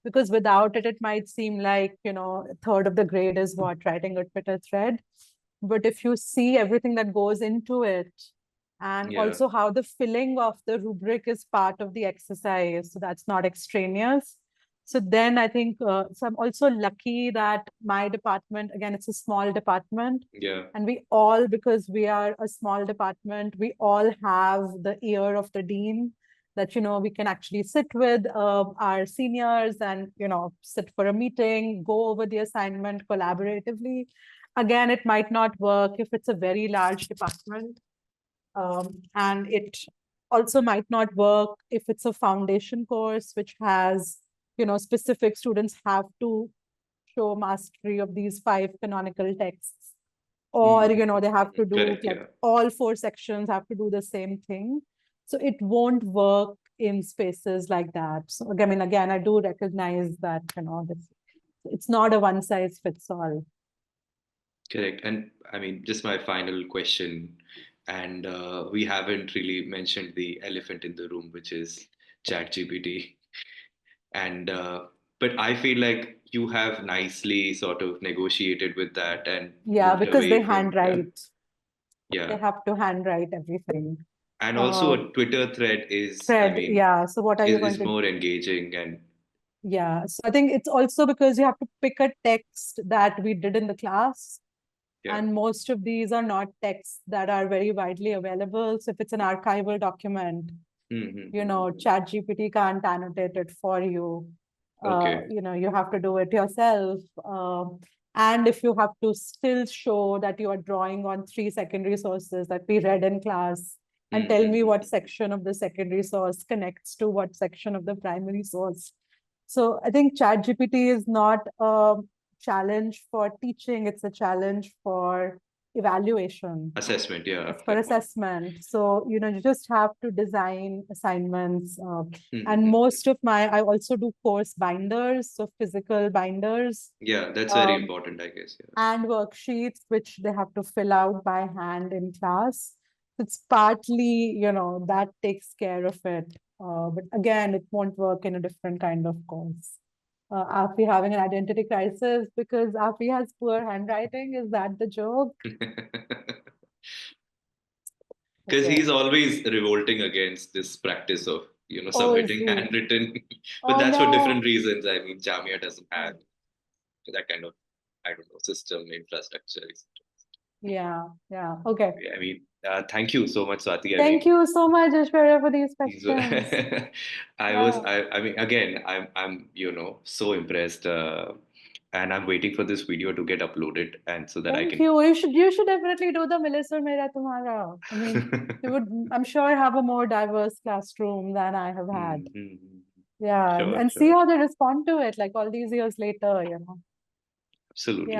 because without it, it might seem like, a third of the grade is what, writing a Twitter thread. But if you see everything that goes into it, and yeah. also how the filling of the rubric is part of the exercise, so that's not extraneous. So then I think, so I'm also lucky that my department, again, it's a small department, Yeah. and we all, because we are a small department, we all have the ear of the dean, that, we can actually sit with our seniors and, sit for a meeting, go over the assignment collaboratively. Again, it might not work if it's a very large department. And it also might not work if it's a foundation course, which has, specific students have to show mastery of these 5 canonical texts. Or, they have to do, Correct, like, yeah. all 4 sections have to do the same thing. So it won't work in spaces like that. So again, I do recognize that, it's not a one size fits all. Correct. And I mean, just my final question, and we haven't really mentioned the elephant in the room, which is ChatGPT. And but I feel like you have nicely sort of negotiated with that and Yeah, moved because they away from, yeah, handwrite. They yeah. have to handwrite everything. And also Uh, a Twitter thread is, I thread, mean, yeah. So what are you going is to? more engaging and Yeah. So I think it's also because you have to pick a text that we did in the class. yeah. And most of these are not texts that are very widely available. So if it's an archival document, Mm-hmm. ChatGPT can't annotate it for you. Okay. You have to do it yourself. And if you have to still show that you are drawing on 3 secondary sources that we read in class, and tell me what Mm-hmm. section of the secondary source connects to what section of the primary source. So I think ChatGPT is not a challenge for teaching, it's a challenge for evaluation. Assessment, yeah, It's for fair point. assessment. So, you just have to design assignments. And Mm-hmm. most of I also do course binders, so physical binders, Yeah, that's very um, important, I guess. Yeah. and worksheets, which they have to fill out by hand in class. It's partly, that takes care of it. But again, it won't work in a different kind of course. Afi having an identity crisis because Afi has poor handwriting. Is that the joke? Because Okay. he's always revolting against this practice of, Oh, is submitting he? handwritten, but Oh that's for no. different reasons. I mean, Jamia doesn't have that kind of, I don't know, system infrastructure. Yeah. Okay. I mean, thank you so much, Swati. Thank you so much, Aishwarya, for these These were, questions. I mean, again, I'm, so impressed, and I'm waiting for this video to get uploaded, and so that I Thank can. you. You should definitely do the Melissa Mera Tumhara. I mean, you would, I'm sure, have a more diverse classroom than I have had. Mm-hmm. Yeah, Sure, and see sure. how they respond to it, like all these years later. Absolutely.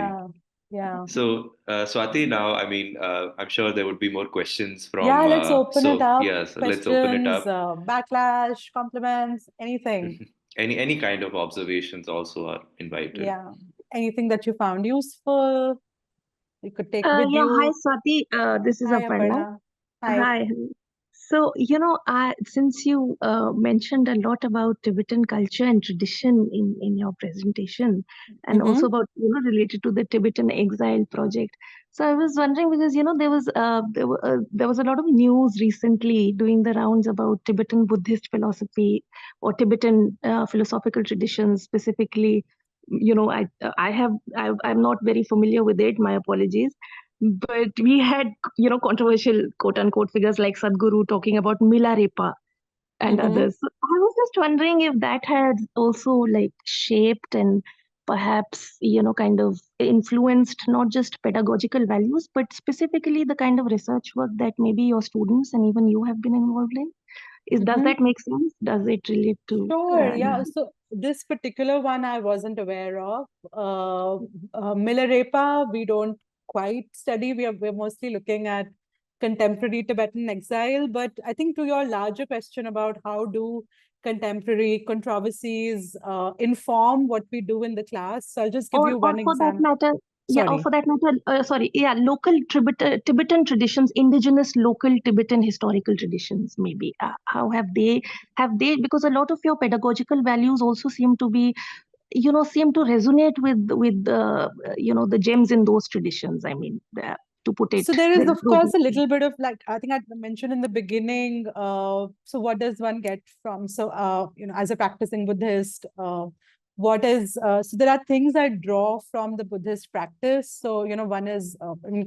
Yeah. So, Swati, now, I mean, I'm sure there would be more questions Yeah, from, let's open it up. yeah, so let's open it Questions, up. backlash, compliments, anything. Any kind of observations also are invited. Yeah. Anything that you found useful, you could take with Yeah, hi you. Swati. This is Hi, Aparna. Aparna. Hi. Hi. So, since you mentioned a lot about Tibetan culture and tradition in your presentation, and also about, related to the Tibetan exile project. So I was wondering because, there was a lot of news recently doing the rounds about Tibetan Buddhist philosophy or Tibetan philosophical traditions specifically. I'm not very familiar with it. My apologies. But we had, controversial quote unquote figures like Sadhguru talking about Milarepa and others. So I was just wondering if that had also like shaped and perhaps, kind of influenced not just pedagogical values, but specifically the kind of research work that maybe your students and even you have been involved in. Does that make sense? Does it relate to? Sure, yeah. So this particular one I wasn't aware of. Milarepa, we don't quite study. We're mostly looking at contemporary Tibetan exile. But I think to your larger question about how do contemporary controversies inform what we do in the class, so I'll just give you one For that example. matter, or Sorry. for that matter, local Tibetan traditions, indigenous local Tibetan historical traditions, maybe. How have they, because a lot of your pedagogical values also seem to be, seem to resonate with the gems in those traditions. I mean, to put it So there is, very of course, a crudely. little bit of like, I think I mentioned in the beginning, so what does one get from, so, as a practicing Buddhist, so there are things I draw from the Buddhist practice. So, one is,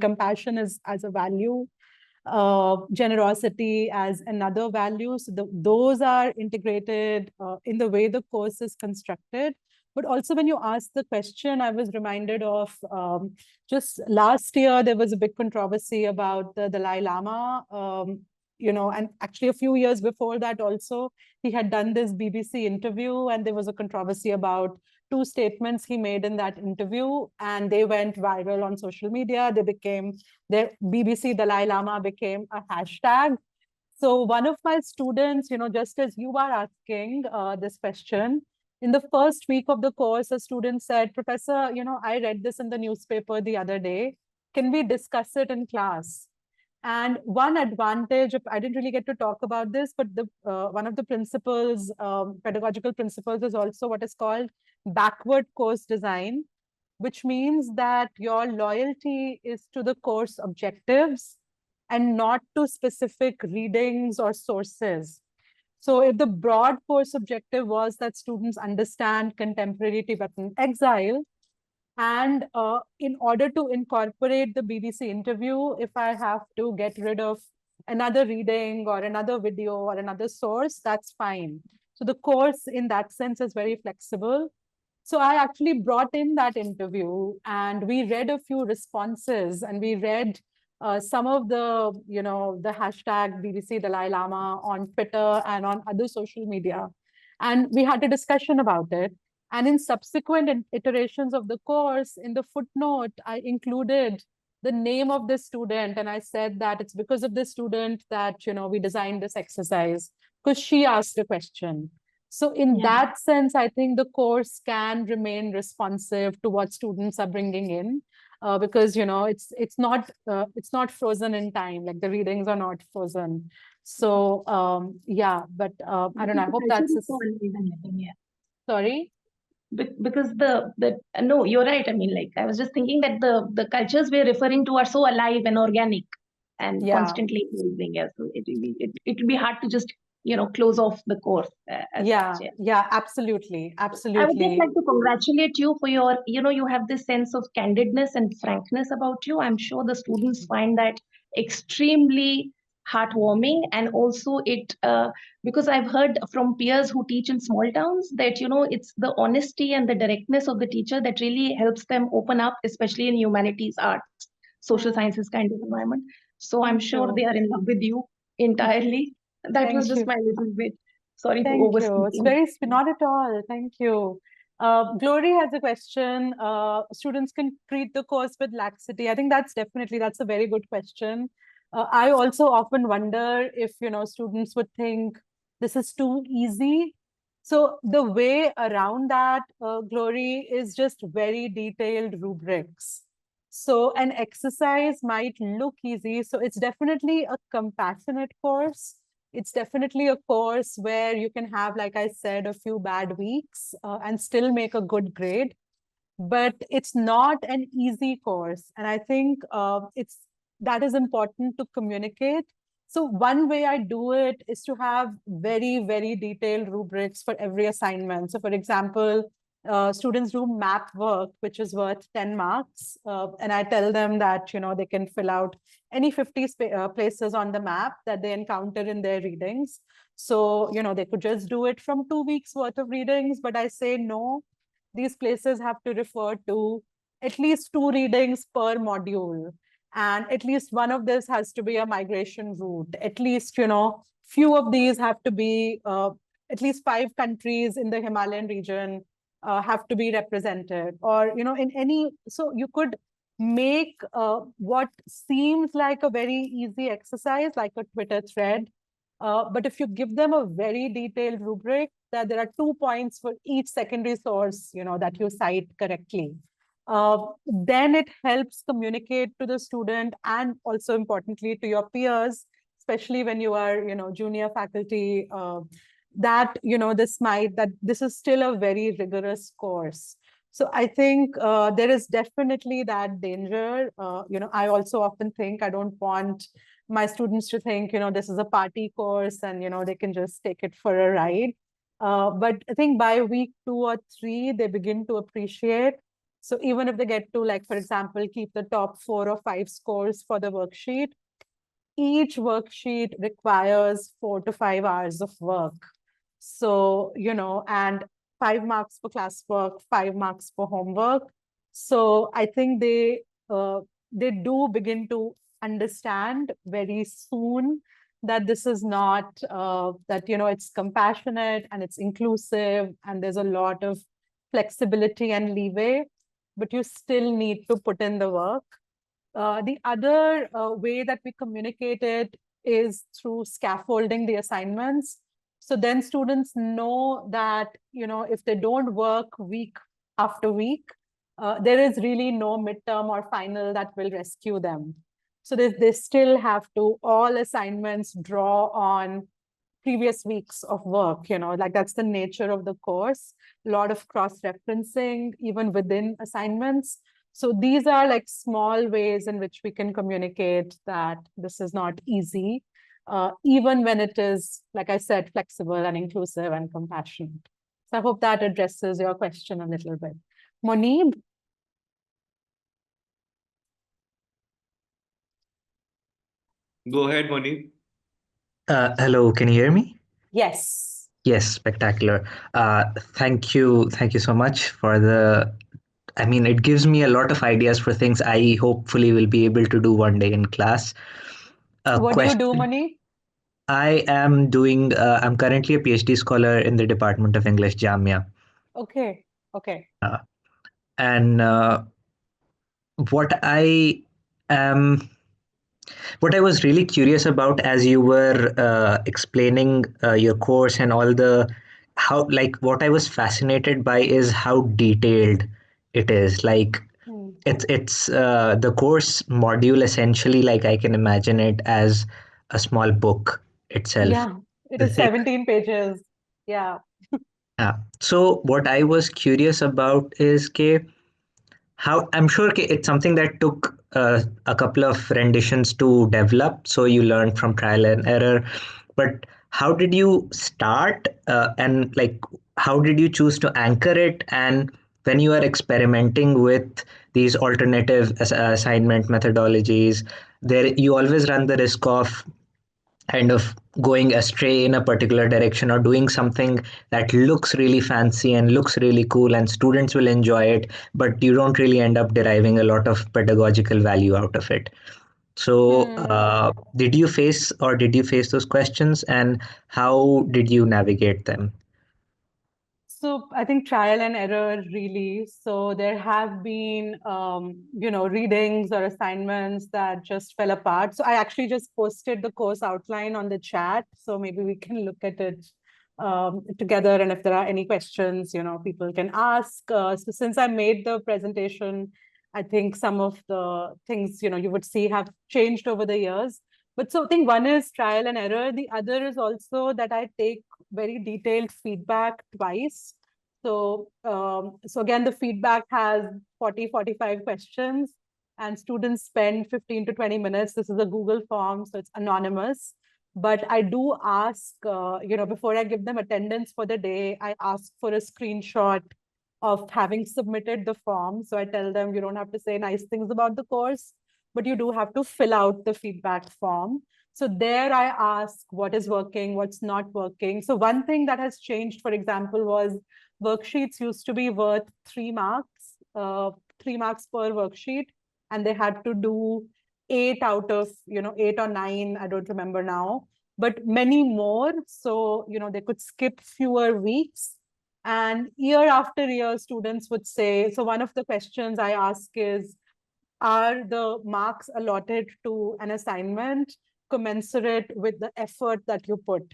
compassion is as a value, generosity as another value. So those are integrated in the way the course is constructed. But also when you asked the question, I was reminded of just last year, there was a big controversy about the Dalai Lama, and actually a few years before that also, he had done this BBC interview and there was a controversy about two statements he made in that interview and they went viral on social media. They became, the BBC Dalai Lama became a hashtag. So one of my students, just as you are asking this question, in the first week of the course, a student said, Professor, I read this in the newspaper the other day. Can we discuss it in class? And one advantage of, I didn't really get to talk about this, but one of the principles, pedagogical principles is also what is called backward course design, which means that your loyalty is to the course objectives and not to specific readings or sources. So if the broad course objective was that students understand contemporary Tibetan exile, and in order to incorporate the BBC interview, if I have to get rid of another reading or another video or another source, that's fine. So the course in that sense is very flexible. So I actually brought in that interview and we read a few responses and we read some of the hashtag BBC Dalai Lama on Twitter and on other social media. And we had a discussion about it. And in subsequent iterations of the course, in the footnote, I included the name of the student. And I said that it's because of this student that, we designed this exercise because she asked a question. So in that sense, I think the course can remain responsive to what students are bringing in, because it's not frozen in time. Like the readings are not frozen. So yeah, but I don't know. I hope that's sorry. Because no, you're right. I mean, like I was just thinking that the cultures we're referring to are so alive and organic and constantly evolving. Yeah, so it will be hard to just close off the course as Yeah, such. yeah, absolutely, I would just absolutely. like to congratulate you for your, you have this sense of candidness and frankness about you. I'm sure the students find that extremely heartwarming. And also because I've heard from peers who teach in small towns that, it's the honesty and the directness of the teacher that really helps them open up, especially in humanities, arts, social sciences kind of environment. So I'm Thank sure they you. are in love with you entirely. That was Thank just you. my little bit. Sorry for Thank you. It's overspeaking. very, not at all. Thank you. Glory has a question. Students can treat the course with laxity. I think that's a very good question. I also often wonder if, students would think this is too easy. So the way around that, Glory, is just very detailed rubrics. So an exercise might look easy. So it's definitely a compassionate course. It's definitely a course where you can have, like I said, a few bad weeks and still make a good grade. But it's not an easy course. And I think that is important to communicate. So one way I do it is to have very, very detailed rubrics for every assignment. So for example, students do map work, which is worth 10 marks. And I tell them that, they can fill out any 50 places on the map that they encounter in their readings. So, they could just do it from 2 weeks worth of readings, but I say no, these places have to refer to at least 2 readings per module. And at least one of this has to be a migration route. At least, few of these have to be, at least 5 countries in the Himalayan region have to be represented. Or, in any, so you could make what seems like a very easy exercise, like a Twitter thread. But if you give them a very detailed rubric, that there are 2 points for each secondary source, that you cite correctly, then it helps communicate to the student and also importantly to your peers, especially when you are, junior faculty, that, that this is still a very rigorous course. So I think there is definitely that danger. I also often think I don't want my students to think, this is a party course and, they can just take it for a ride. But I think by week 2 or 3, they begin to appreciate. So even if they get to, like, for example, keep the top 4 or 5 scores for the worksheet, each worksheet requires 4 to 5 hours of work. So, and 5 marks for classwork, 5 marks for homework. So I think they do begin to understand very soon that this is not, that, it's compassionate and it's inclusive and there's a lot of flexibility and leeway, but you still need to put in the work. The other way that we communicate it is through scaffolding the assignments. So then students know that, if they don't work week after week, there is really no midterm or final that will rescue them. So they still have to, all assignments draw on previous weeks of work, like that's the nature of the course, a lot of cross-referencing even within assignments. So these are like small ways in which we can communicate that this is not easy, even when it is, like I said, flexible and inclusive and compassionate. So I hope that addresses your question a little bit. Monib? Go ahead, Moni. Hello, can you hear me? Yes. Yes, spectacular. Thank you so much for the. I mean, it gives me a lot of ideas for things I hopefully will be able to do one day in class. What do you do, Mani? I am doing. I'm currently a PhD scholar in the Department of English, Jamia. Okay. Okay. And what I am. What I was really curious about as you were explaining your course and all the how, like, what I was fascinated by is how detailed it is. Like, it's the course module essentially, like I can imagine it as a small book itself. Yeah, it is Thick. 17 pages. Yeah. So what I was curious about is how, I'm sure it's something that took a couple of renditions to develop. So you learn from trial and error. But how did you start, and like how did you choose to anchor it? And when you are experimenting with these alternative assignment methodologies, there you always run the risk of kind of going astray in a particular direction or doing something that looks really fancy and looks really cool and students will enjoy it, but you don't really end up deriving a lot of pedagogical value out of it. So did you face those questions, and how did you navigate them? So I think trial and error really. So there have been, readings or assignments that just fell apart. So I actually just posted the course outline on the chat. So maybe we can look at it together. And if there are any questions, people can ask. So since I made the presentation, I think some of the things, you would see have changed over the years. But so I think one is trial and error. The other is also that I take very detailed feedback twice. So again, the feedback has 40-45 questions and students spend 15 to 20 minutes. This is a Google form, so it's anonymous. But I do ask, before I give them attendance for the day, I ask for a screenshot of having submitted the form. So I tell them, you don't have to say nice things about the course, but you do have to fill out the feedback form. So there I ask what is working, what's not working. So one thing that has changed, for example, was worksheets used to be worth 3 marks, 3 marks per worksheet, and they had to do 8 out of, 8 or 9, I don't remember now, but many more. So, they could skip fewer weeks. And year after year, students would say, so one of the questions I ask is, are the marks allotted to an assignment commensurate with the effort that you put?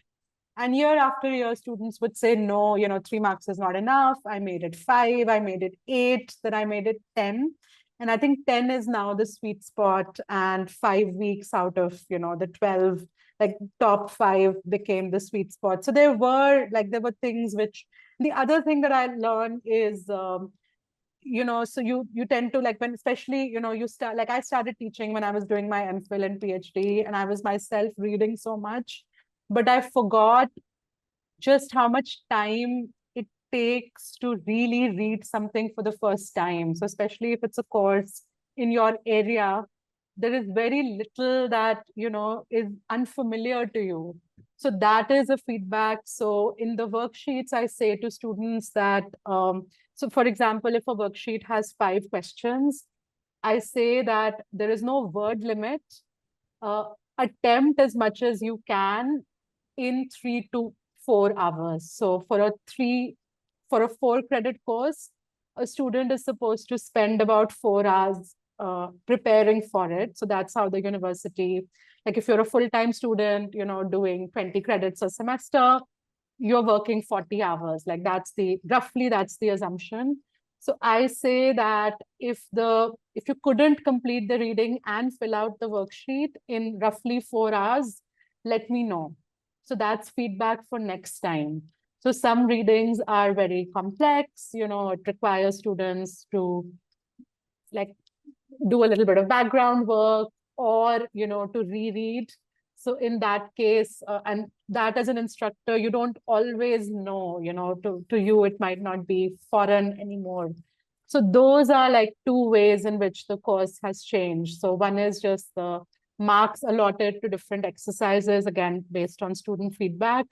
And year after year, students would say, no, 3 marks is not enough. I made it 5, I made it 8, then I made it 10. And I think 10 is now the sweet spot, and 5 weeks out of, the 12, like top 5 became the sweet spot. So there were things which, the other thing that I learned is, so you tend to when, especially, you start, I started teaching when I was doing my MPhil and PhD, and I was myself reading so much, but I forgot just how much time it takes to really read something for the first time. So especially if it's a course in your area, there is very little that, is unfamiliar to you. So that is a feedback. So in the worksheets, I say to students that, so for example, if a worksheet has 5 questions, I say that there is no word limit. Attempt as much as you can in 3 to 4 hours. So for a 4-credit course, a student is supposed to spend about 4 hours preparing for it. So that's how the university, if you're a full-time student, doing 20 credits a semester, you're working 40 hours. Roughly that's the assumption. So I say that if you couldn't complete the reading and fill out the worksheet in roughly 4 hours, let me know. So that's feedback for next time. So some readings are very complex, it requires students to do a little bit of background work, or, to reread. So in that case, and that as an instructor, you don't always know, to you, it might not be foreign anymore. So those are 2 ways in which the course has changed. So one is just the marks allotted to different exercises, again, based on student feedback.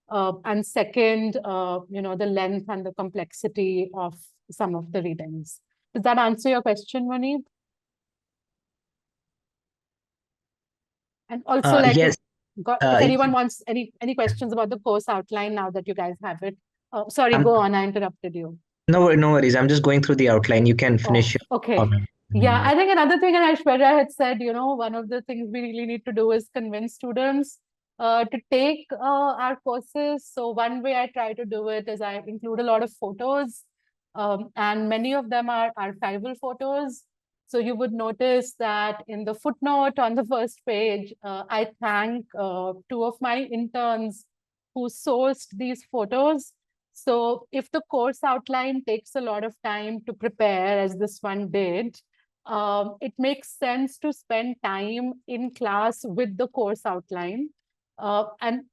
And second, the length and the complexity of some of the readings. Does that answer your question, Monique? And also, Yes. if anyone wants any questions about the course outline now that you guys have it. Sorry, I'm, go on. I interrupted you. no worries. I'm just going through the outline. You can finish your Okay. comment. Yeah, I think another thing, and Aishwarya had said, one of the things we really need to do is convince students to take our courses. So one way I try to do it is I include a lot of photos, and many of them are archival photos. So you would notice that in the footnote on the first page, I thank 2 of my interns who sourced these photos. So if the course outline takes a lot of time to prepare, as this one did, it makes sense to spend time in class with the course outline. And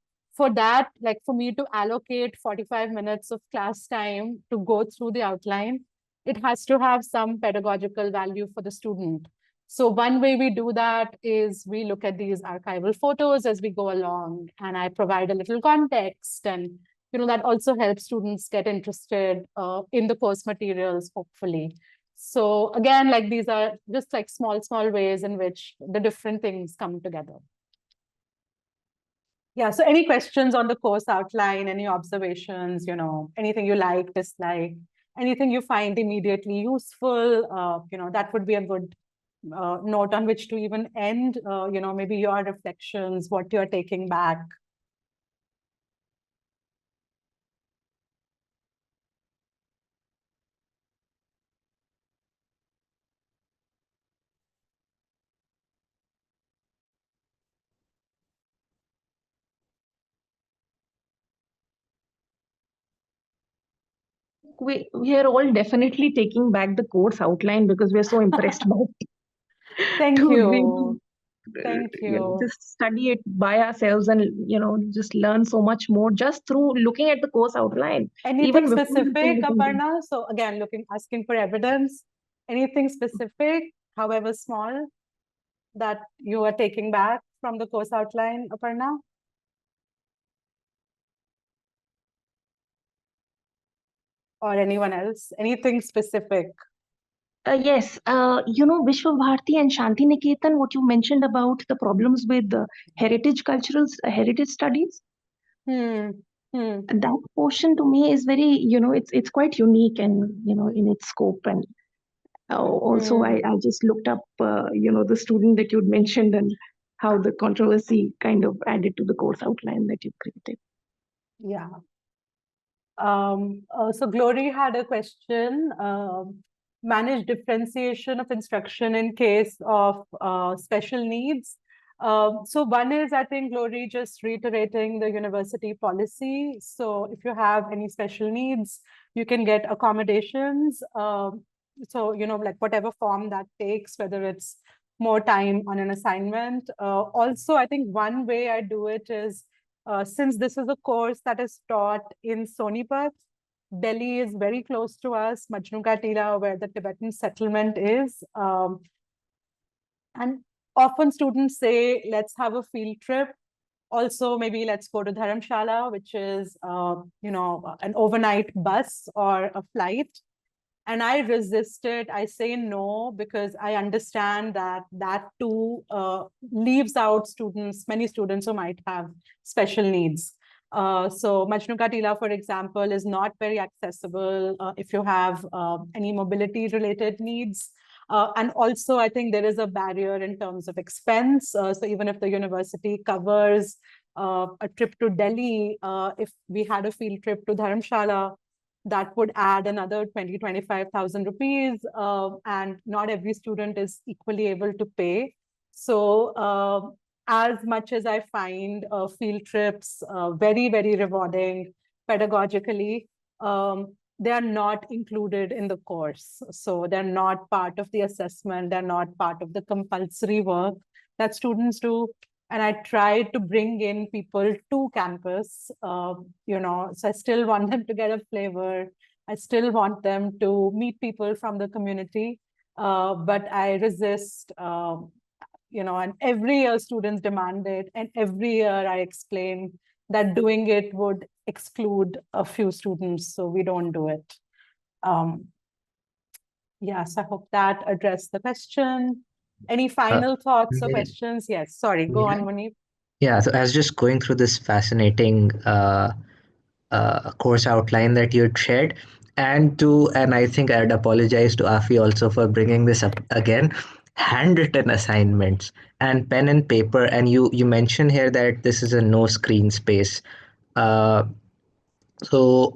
for that, like for me to allocate 45 minutes of class time to go through the outline, it has to have some pedagogical value for the student. So one way we do that is we look at these archival photos as we go along, and I provide a little context, and that also helps students get interested in the course materials, hopefully. So again, like these are just like small ways in which the different things come together. Yeah, so any questions on the course outline, any observations, anything you like, dislike, anything you find immediately useful, that would be a good note on which to even end, maybe your reflections, what you're taking back. We are all definitely taking back the course outline because we're so impressed by it. Thank to you. really, Thank you. just study it by ourselves and just learn so much more just through looking at the course outline. Anything Even specific, Aparna? So again, asking for evidence. Anything specific, however small, that you are taking back from the course outline, Aparna? Or anyone else? Anything specific? Yes, Vishwa Bharati and Shanti Niketan, what you mentioned about the problems with heritage heritage studies. That portion to me is very, it's quite unique and, in its scope. And also, I just looked up, the student that you'd mentioned and how the controversy kind of added to the course outline that you created. Yeah. So Glory had a question. Manage differentiation of instruction in case of special needs. So one is, I think, Glory, just reiterating the university policy. So if you have any special needs, you can get accommodations. So, like whatever form that takes, whether it's more time on an assignment. Also, I think one way I do it is, since this is a course that is taught in Sonipat, Delhi is very close to us, Majnu Ka Tira, where the Tibetan settlement is. And often students say, let's have a field trip. Also, maybe let's go to Dharamshala, which is, an overnight bus or a flight. And I resist it. I say no, because I understand that too leaves out many students who might have special needs. So Majnu Ka Tila, for example, is not very accessible if you have any mobility related needs. And also, I think there is a barrier in terms of expense. So even if the university covers a trip to Delhi, if we had a field trip to Dharamshala, that would add another 25,000 rupees, and not every student is equally able to pay. So as much as I find field trips very, very rewarding pedagogically, they are not included in the course. So they're not part of the assessment. They're not part of the compulsory work that students do. And I try to bring in people to campus, so I still want them to get a flavor. I still want them to meet people from the community, but I resist, and every year students demand it. And every year I explain that doing it would exclude a few students, so we don't do it. Yes, I hope that addressed the question. Any final thoughts or questions? Yes, sorry, go on, Munib. Yeah, so I was just going through this fascinating course outline that you had shared, and I think I'd apologize to Afi also for bringing this up again. Handwritten assignments and pen and paper, and you mentioned here that this is a no screen space. So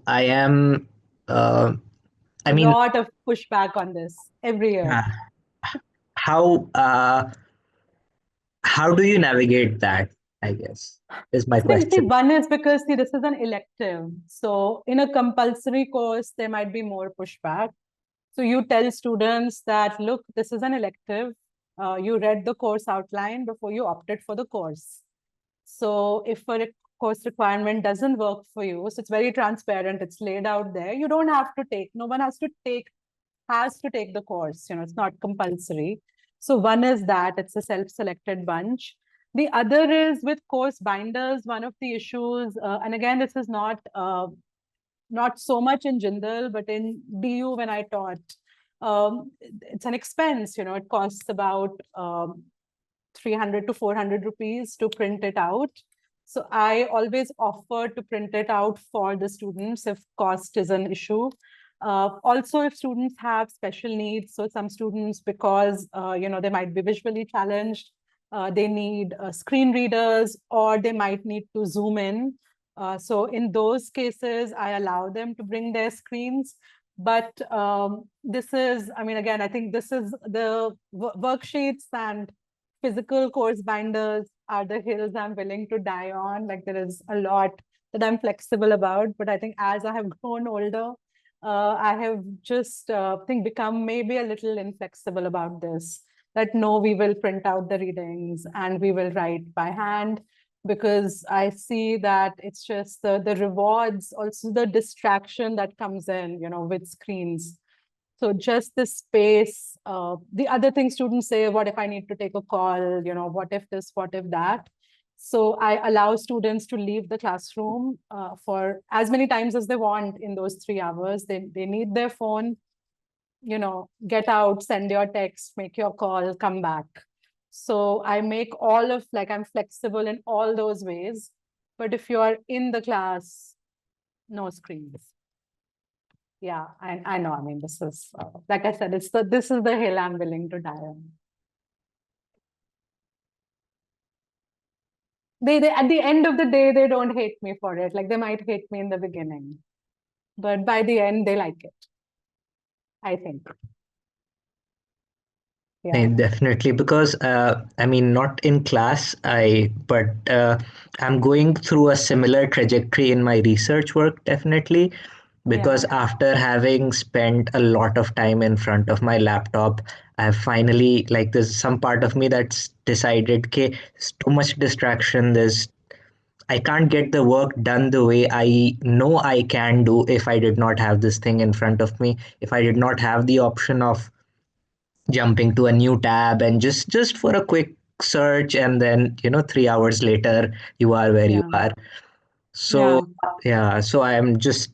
I am. I mean, a lot of pushback on this every year. How do you navigate that, I guess, is my question. One is because, this is an elective. So in a compulsory course, there might be more pushback. So you tell students that, look, this is an elective. You read the course outline before you opted for the course. So if for a course requirement doesn't work for you, so it's very transparent, it's laid out there. You don't have to take, no one has to take the course, it's not compulsory. So one is that it's a self-selected bunch. The other is with course binders, one of the issues, and again, this is not so much in Jindal, but in DU when I taught, it's an expense, it costs about 300 to 400 rupees to print it out. So I always offer to print it out for the students if cost is an issue. Also, if students have special needs, so some students, because they might be visually challenged, they need screen readers, or they might need to zoom in. So in those cases, I allow them to bring their screens. But this is, again, I think this is the worksheets and physical course binders are the hills I'm willing to die on. Like, there is a lot that I'm flexible about, but I think as I have grown older, I have just become maybe a little inflexible about this. That no, we will print out the readings and we will write by hand, because I see that it's just the rewards, also the distraction that comes in, with screens. So just the space. The other thing students say, what if I need to take a call? What if this, what if that? So I allow students to leave the classroom for as many times as they want in those 3 hours. They need their phone, get out, send your text, make your call, come back. So I make I'm flexible in all those ways. But if you are in the class, no screens. Yeah, I know. This is, like I said, this is the hill I'm willing to die on. They at the end of the day, they don't hate me for it. Like, they might hate me in the beginning, but by the end, they like it, I think. Yeah. Definitely, because not in class, but I'm going through a similar trajectory in my research work, definitely, because after having spent a lot of time in front of my laptop, I've finally, like, there's some part of me that's decided, okay, it's too much distraction. I can't get the work done the way I know I can do if I did not have this thing in front of me, if I did not have the option of jumping to a new tab and just for a quick search, and then 3 hours later you are where you are. So so I am just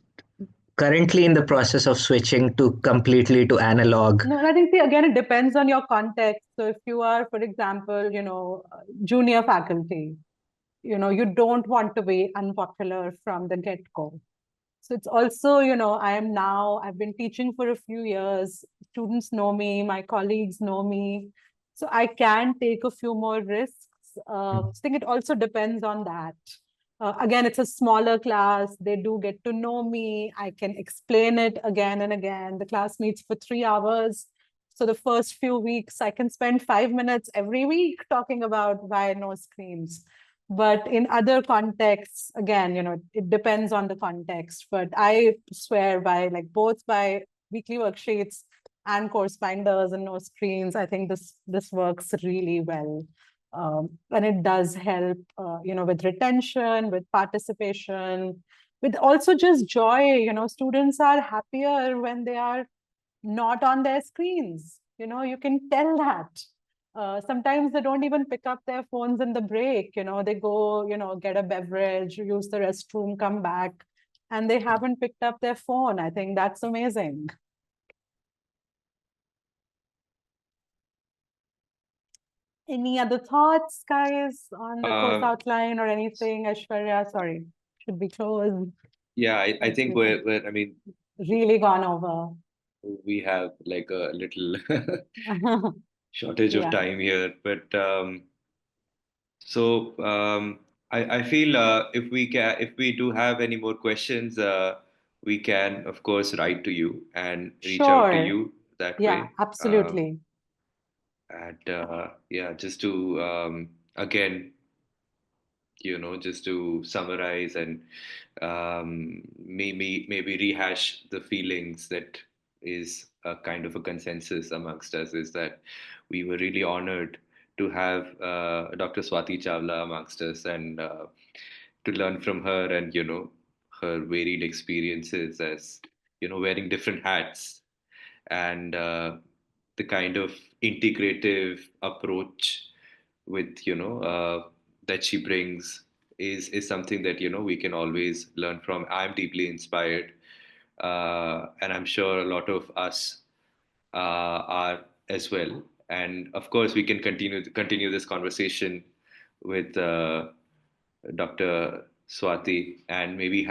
currently in the process of switching to completely to analog. No, I think, again, it depends on your context. So if you are, for example, junior faculty, you don't want to be unpopular from the get-go. So it's also, I've been teaching for a few years. Students know me, my colleagues know me. So I can take a few more risks. I think it also depends on that. Again, it's a smaller class. They do get to know me. I can explain it again and again. The class meets for 3 hours. So the first few weeks, I can spend 5 minutes every week talking about why no screens. But in other contexts, again, it depends on the context. But I swear by, both by weekly worksheets and course binders and no screens, I think this works really well. And it does help, with retention, with participation, with also just joy. Students are happier when they are not on their screens. You can tell that. Sometimes they don't even pick up their phones in the break. They go, get a beverage, use the restroom, come back, and they haven't picked up their phone. I think that's amazing. Any other thoughts, guys, on the course outline or anything? Aishwarya, sorry, should be closed. Yeah, I think we're really gone over. We have like a little shortage of time here, but I feel if we do have any more questions, we can of course write to you and reach out to you that way. Yeah, absolutely. And just to again, just to summarize and maybe rehash the feelings that is a kind of a consensus amongst us, is that we were really honored to have Dr. Swati Chawla amongst us, and to learn from her and, her varied experiences as, wearing different hats and the kind of integrative approach with, that she brings is something that, we can always learn from. I'm deeply inspired. And I'm sure a lot of us are as well. And of course, we can continue this conversation with Dr. Swati, and maybe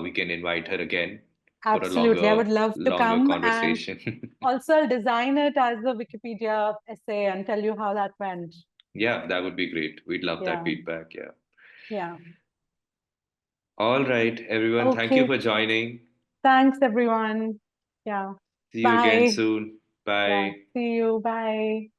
we can invite her again for a Absolutely. I would love to longer come, and conversation. also I'll design it as a Wikipedia essay and tell you how that went. Yeah, that would be great. We'd love that Yeah. feedback. Yeah. Yeah. All right, everyone. Thank you Okay. for joining. Thanks, everyone. Yeah. See you again Bye. soon. Yeah. Bye. See you. Bye.